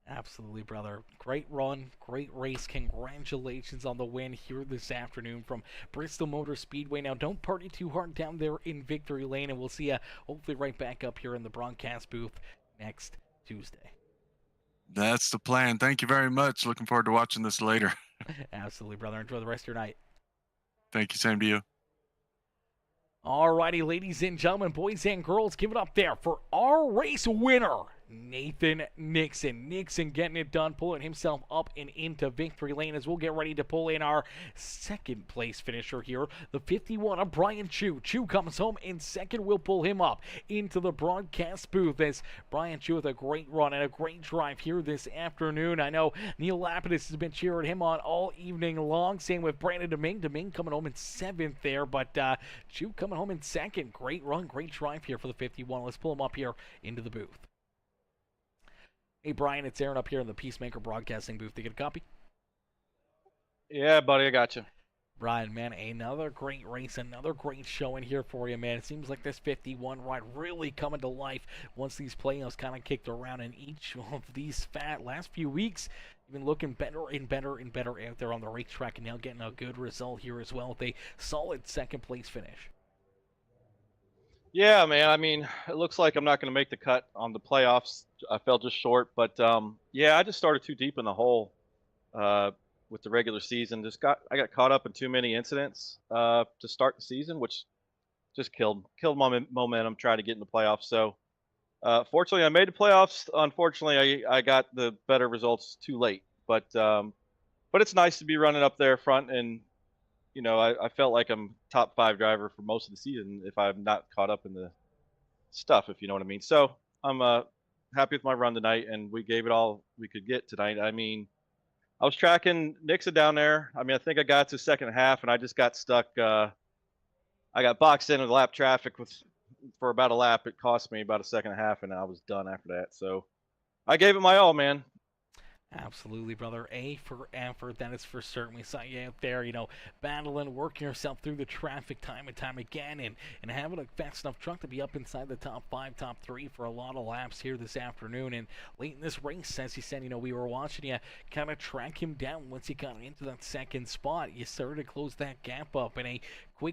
Speaker 2: Absolutely, brother. Great run, great race. Congratulations on the win here this afternoon from Bristol Motor Speedway. Now, don't party too hard down there in victory lane, and we'll see you hopefully right back up here in the broadcast booth next Tuesday.
Speaker 3: That's the plan. Thank you very much. Looking forward to watching this later.
Speaker 2: Absolutely, brother. Enjoy the rest of your night.
Speaker 3: Thank you. Same to you.
Speaker 2: Alrighty, ladies and gentlemen, boys and girls, give it up there for our race winner, Nathan Nixon. Nixon getting it done, pulling himself up and into victory lane as we'll get ready to pull in our second place finisher here, the 51 of Brian Chu. Chu comes home in second. We'll pull him up into the broadcast booth as Brian Chu with a great run and a great drive here this afternoon. I know Neil Lapidus has been cheering him on all evening long. Same with Brandon Domingue. Domingue coming home in seventh there, but Chu coming home in second. Great run, great drive here for the 51. Let's pull him up here into the booth. Hey, Brian, it's Aaron up here in the Peacemaker broadcasting booth. To get a copy?
Speaker 4: Yeah, buddy, I got you.
Speaker 2: Brian, man, another great race, another great showing here for you, man. It seems like this 51 ride really coming to life once these playoffs kind of kicked around, and each of these last few weeks, you've been looking better and better and better out there on the racetrack, and now getting a good result here as well with a solid second place finish.
Speaker 4: Yeah, man. I mean, it looks like I'm not going to make the cut on the playoffs. I fell just short, but yeah, I just started too deep in the hole with the regular season. I got caught up in too many incidents to start the season, which just killed my momentum trying to get in the playoffs. So, fortunately, I made the playoffs. Unfortunately, I got the better results too late. But it's nice to be running up there front, and you know, I felt like I'm top 5 driver for most of the season if I'm not caught up in the stuff, if you know what I mean. So I'm happy with my run tonight, and we gave it all we could get tonight. I mean, I was tracking Nixon down there. I mean, I think I got to second half, and I just got stuck. I got boxed into the lap traffic for about a lap. It cost me about a second and a half, and I was done after that. So I gave it my all, man.
Speaker 2: Absolutely, brother. A for effort, that is for certain. We saw you out there, you know, battling, working yourself through the traffic time and time again, and having a fast enough truck to be up inside the top 5, top 3 for a lot of laps here this afternoon. And late in this race, as you said, you know, we were watching you kind of track him down once you got into that second spot. You started to close that gap up in a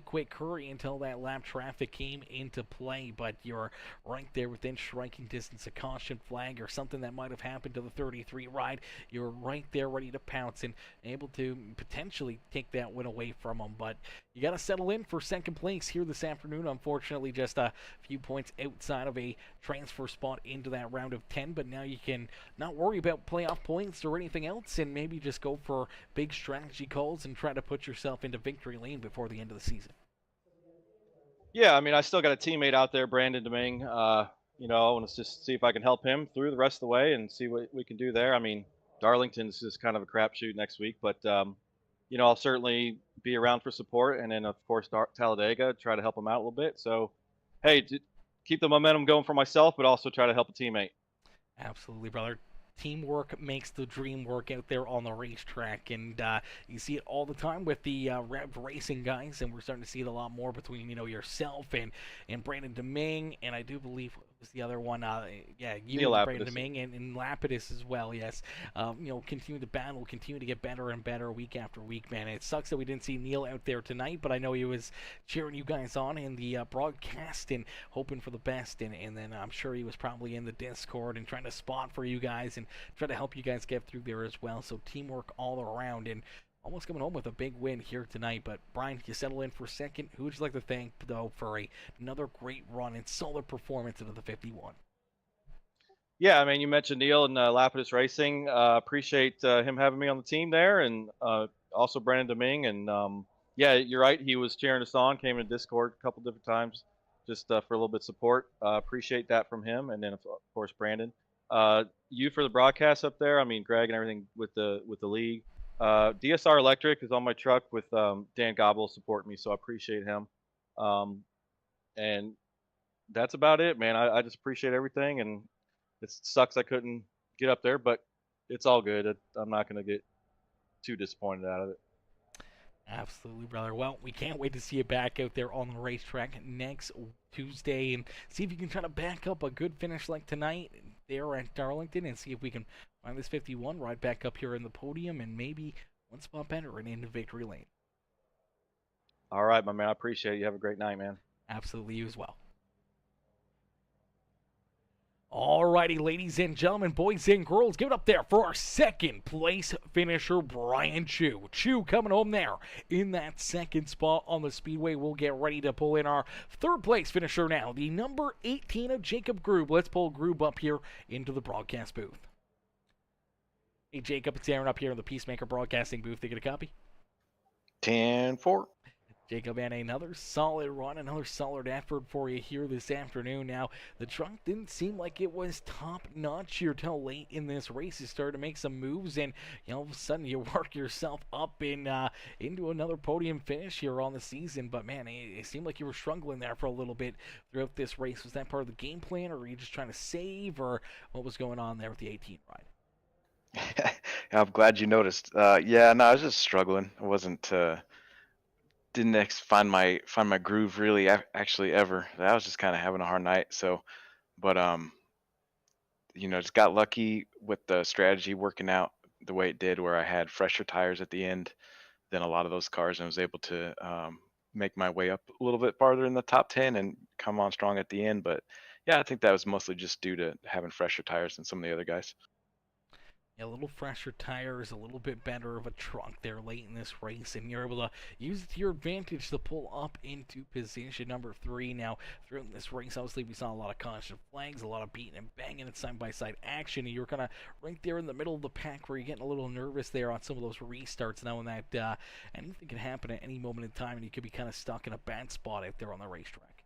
Speaker 2: quick hurry until that lap traffic came into play, but you're right there within striking distance, a caution flag or something that might have happened to the 33 ride. You're right there ready to pounce and able to potentially take that win away from them, but you got to settle in for second place here this afternoon. Unfortunately, just a few points outside of a transfer spot into that round of 10, but now you can not worry about playoff points or anything else and maybe just go for big strategy calls and try to put yourself into victory lane before the end of the season.
Speaker 4: Yeah, I mean, I still got a teammate out there, Brandon Domingue. You know, I want to just see if I can help him through the rest of the way and see what we can do there. I mean, Darlington's just kind of a crapshoot next week, but you know, I'll certainly be around for support, and then of course Talladega, try to help him out a little bit. So, hey, keep the momentum going for myself, but also try to help a teammate.
Speaker 2: Absolutely, brother. Teamwork makes the dream work out there on the racetrack, and you see it all the time with the Rev Racing guys, and we're starting to see it a lot more between, you know, yourself and Brandon Domingue, and I do believe was the other one, yeah, you
Speaker 4: Neil
Speaker 2: and Brandon
Speaker 4: Lapidus.
Speaker 2: Domingue and Lapidus as well, yes. You know, continue to battle, continue to get better and better week after week, man. It sucks that we didn't see Neil out there tonight, but I know he was cheering you guys on in the broadcast and hoping for the best, and then I'm sure he was probably in the Discord and trying to spot for you guys and try to help you guys get through there as well. So teamwork all around, and almost coming home with a big win here tonight. But Brian, you settle in for second. Who would you like to thank, though, for another great run and solid performance into the 51?
Speaker 4: Yeah, I mean, you mentioned Neil and Lapidus Racing. Appreciate him having me on the team there, and also Brandon Domingue. And yeah, you're right. He was cheering us on. Came in Discord a couple different times just for a little bit of support. Appreciate that from him, and then of course Brandon. You for the broadcast up there. I mean, Greg and everything with the league. DSR Electric is on my truck with Dan Gobble supporting me, so I appreciate him. And that's about it, man. I just appreciate everything, and it sucks I couldn't get up there, but it's all good. I'm not going to get too disappointed out of it.
Speaker 2: Absolutely, brother. Well, we can't wait to see you back out there on the racetrack next Tuesday and see if you can try to back up a good finish like tonight there at Darlington and see if we can find this 51 right back up here in the podium and maybe one spot better and into victory lane.
Speaker 4: All right, my man. I appreciate it. You have a great night, man.
Speaker 2: Absolutely, you as well. Alrighty, ladies and gentlemen, boys and girls, give it up there for our second place finisher, Brian Chu. Chu coming home there in that second spot on the Speedway. We'll get ready to pull in our third place finisher now, the number 18 of Jacob Groob. Let's pull Groob up here into the broadcast booth. Hey, Jacob, it's Aaron up here in the Peacemaker broadcasting booth. They get a copy?
Speaker 5: 10-4.
Speaker 2: Jacob, and another solid run, another solid effort for you here this afternoon. Now, the truck didn't seem like it was top-notch here till late in this race. You started to make some moves, and all of a sudden you work yourself up into another podium finish here on the season. But, man, it seemed like you were struggling there for a little bit throughout this race. Was that part of the game plan, or were you just trying to save, or what was going on there with the 18 ride?
Speaker 5: I'm glad you noticed. Yeah, no, I was just struggling. I wasn't didn't find my groove really actually ever. I was just kind of having a hard night. So, but just got lucky with the strategy working out the way it did, where I had fresher tires at the end than a lot of those cars, and was able to make my way up a little bit farther in the top 10 and come on strong at the end. But yeah, I think that was mostly just due to having fresher tires than some of the other guys.
Speaker 2: A little fresher tires, a little bit better of a truck there late in this race, and you're able to use it to your advantage to pull up into position number 3. Now, throughout this race, obviously, we saw a lot of caution flags, a lot of beating and banging and side-by-side action, and you're kind of right there in the middle of the pack where you're getting a little nervous there on some of those restarts, knowing that anything can happen at any moment in time, and you could be kind of stuck in a bad spot out there on the racetrack.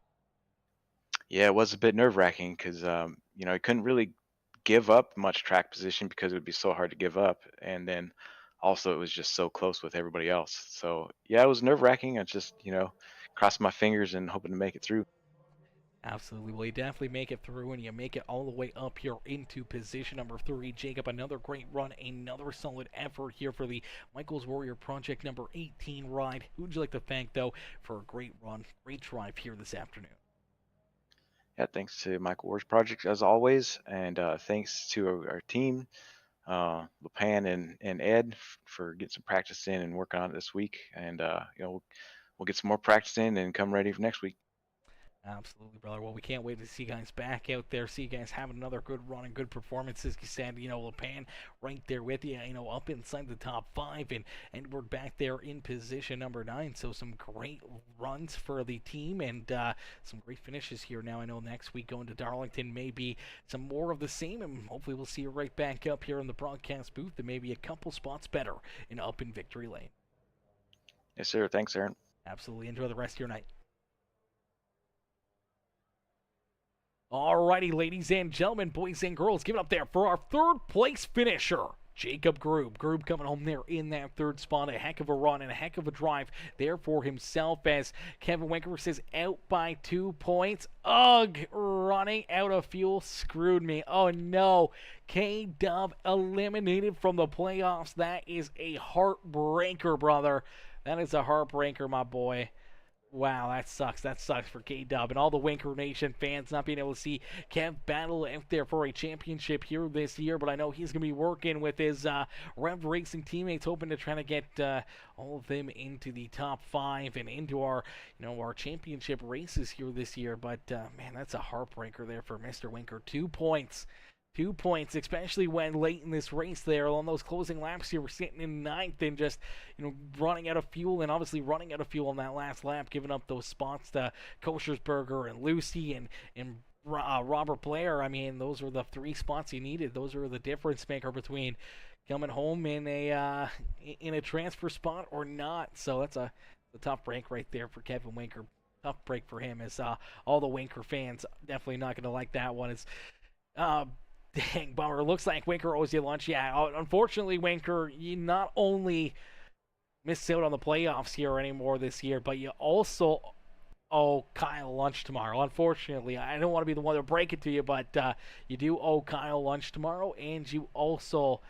Speaker 5: Yeah, it was a bit nerve-wracking because, I couldn't really give up much track position because it would be so hard to give up, and then also it was just so close with everybody else. So yeah, it was nerve-wracking. I just crossing my fingers and hoping to make it through.
Speaker 2: Absolutely. Well, you definitely make it through, and you make it all the way up here into position number 3. Jacob, another great run, another solid effort here for the Michael's Warrior Project number 18 ride. Who would you like to thank, though, for a great run, great drive here this afternoon?
Speaker 5: Yeah, thanks to Michael Wars Project as always, and thanks to our team, LePan and Ed, for getting some practice in and working on it this week. And we'll get some more practice in and come ready for next week.
Speaker 2: Absolutely, brother. Well, we can't wait to see you guys back out there, see you guys having another good run and good performances. You said, LePan right there with you, up inside the top 5, and we're back there in position number 9. So some great runs for the team, and some great finishes here. Now I know next week going to Darlington may be some more of the same, and hopefully we'll see you right back up here in the broadcast booth, and maybe a couple spots better and up in victory lane.
Speaker 5: Yes, sir. Thanks, Aaron.
Speaker 2: Absolutely. Enjoy the rest of your night. Alrighty, ladies and gentlemen, boys and girls, give it up there for our third place finisher, Jacob Groob. Groob coming home there in that third spot. A heck of a run and a heck of a drive there for himself, as Kevin Winker says out by 2 points. Ugh, running out of fuel screwed me. Oh no, K-Dub eliminated from the playoffs. That is a heartbreaker, brother. That is a heartbreaker, my boy. Wow, that sucks. That sucks for K-Dub and all the Winker Nation fans not being able to see Kev battle out there for a championship here this year. But I know he's going to be working with his Rev Racing teammates, hoping to try to get all of them into the top 5 and into our, our championship races here this year. But, man, that's a heartbreaker there for Mr. Winker. 2 points. 2 points, especially when late in this race there on those closing laps here, we're sitting in 9th and just, running out of fuel, and obviously running out of fuel on that last lap, giving up those spots to Koshersberger and Lucy and Robert Blair. I mean, those were the 3 spots you needed. Those were the difference maker between coming home in a transfer spot or not. So that's a tough break right there for Kevin Winker. Tough break for him, as all the Winker fans definitely not going to like that one. It's dang bummer. Looks like Winker owes you lunch. Yeah, unfortunately, Winker, you not only missed out on the playoffs here anymore this year, but you also owe Kyle lunch tomorrow. Unfortunately, I don't want to be the one to break it to you, but you do owe Kyle lunch tomorrow, and you also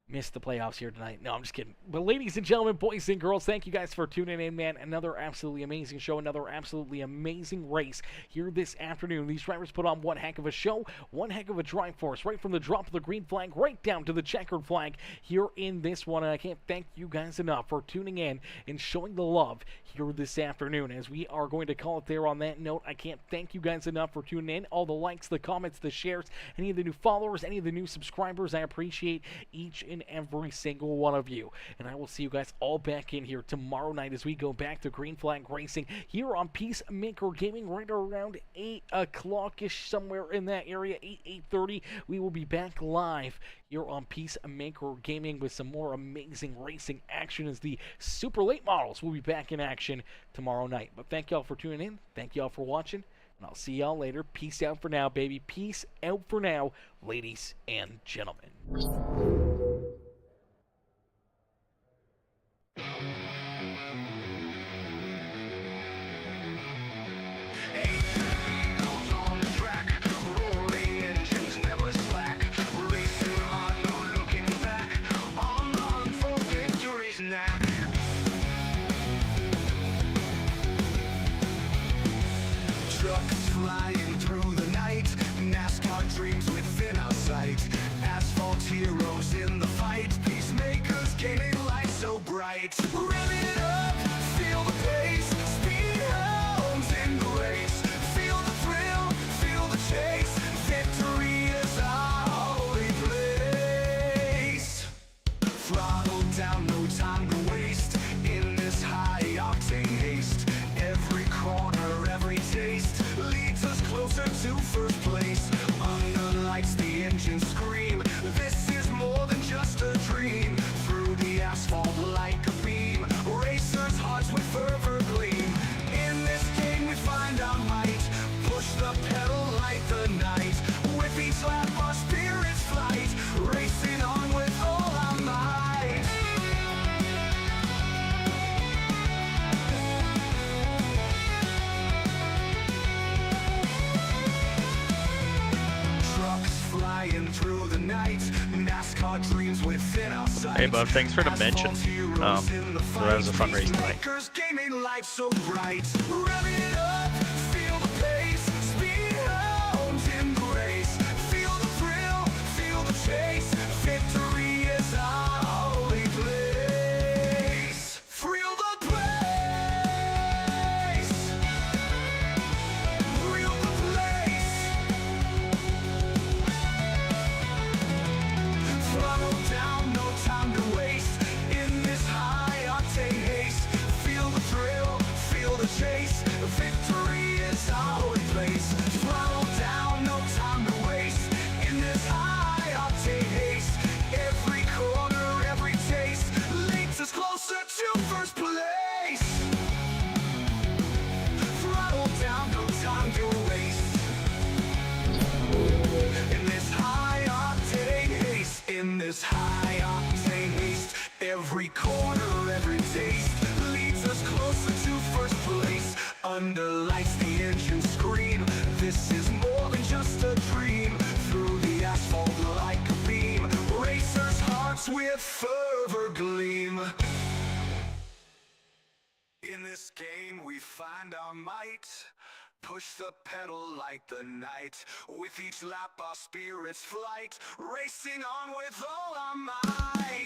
Speaker 2: missed the playoffs here tonight. No, I'm just kidding. But ladies and gentlemen, boys and girls, thank you guys for tuning in, man. Another absolutely amazing show, another absolutely amazing race here this afternoon. These drivers put on one heck of a show, one heck of a drive for us, right from the drop of the green flag right down to the checkered flag here in this one. And I can't thank you guys enough for tuning in and showing the love here this afternoon. As we are going to call it there on that note, I can't thank you guys enough for tuning in. All the likes, the comments, the shares, any of the new followers, any of the new subscribers, I appreciate each and every single one of you. And I will see you guys all back in here tomorrow night as we go back to Green Flag Racing here on Peacemaker Gaming right around 8 o'clock-ish, somewhere in that area, 8:30. We will be back live here on Peacemaker Gaming with some more amazing racing action as the super late models will be back in action tomorrow night. But thank y'all for tuning in. Thank y'all for watching. And I'll see y'all later. Peace out for now, baby. Peace out for now, ladies and gentlemen.
Speaker 1: Trucks flying through the night, NASCAR dreams within our sight. Asphalt heroes in the fight, peacemakers gaining light so bright. Rev it up, feel the pace, speed hounds in the race. Feel the thrill, feel the chase, victory is our holy place. Throttle down, no time to waste, in this high-octane haste. Every corner, every taste leads us closer to first place. Under lights, the engines scream, this is more than just a dream. Through the asphalt like a beam, racers' hearts with fervor gleam. In this game we find our might, push the pedal like the night. With each lap our spirits flight, racing on with all our might. Trucks flying through the night, NASCAR dreams within our sight.
Speaker 6: Hey, Bub, thanks for the mention. That was a fun race tonight.
Speaker 1: Peacemakers gaining life so bright. Rev it up, feel the pace, speed hounds in the race. Feel the thrill, feel the chase, victory is our holy place. Thrill the place, thrill the place. Throttle down, no time to waste, in this high-octane haste. Feel the thrill, feel the chase, victory is our holy place. Throttle down, no time to waste, in this high-octane haste. Every corner, every taste leads us closer to first place. Throttle down, no time to waste, in this high-octane haste. In this high-octane haste, every corner, every taste leads us closer to first place. Under lights, the engines scream, this is more than just a dream. Through the asphalt like a beam, racers' hearts with fervor gleam. In this game we find our might, push the pedal like the night. With each lap our spirits flight, racing on with all our might.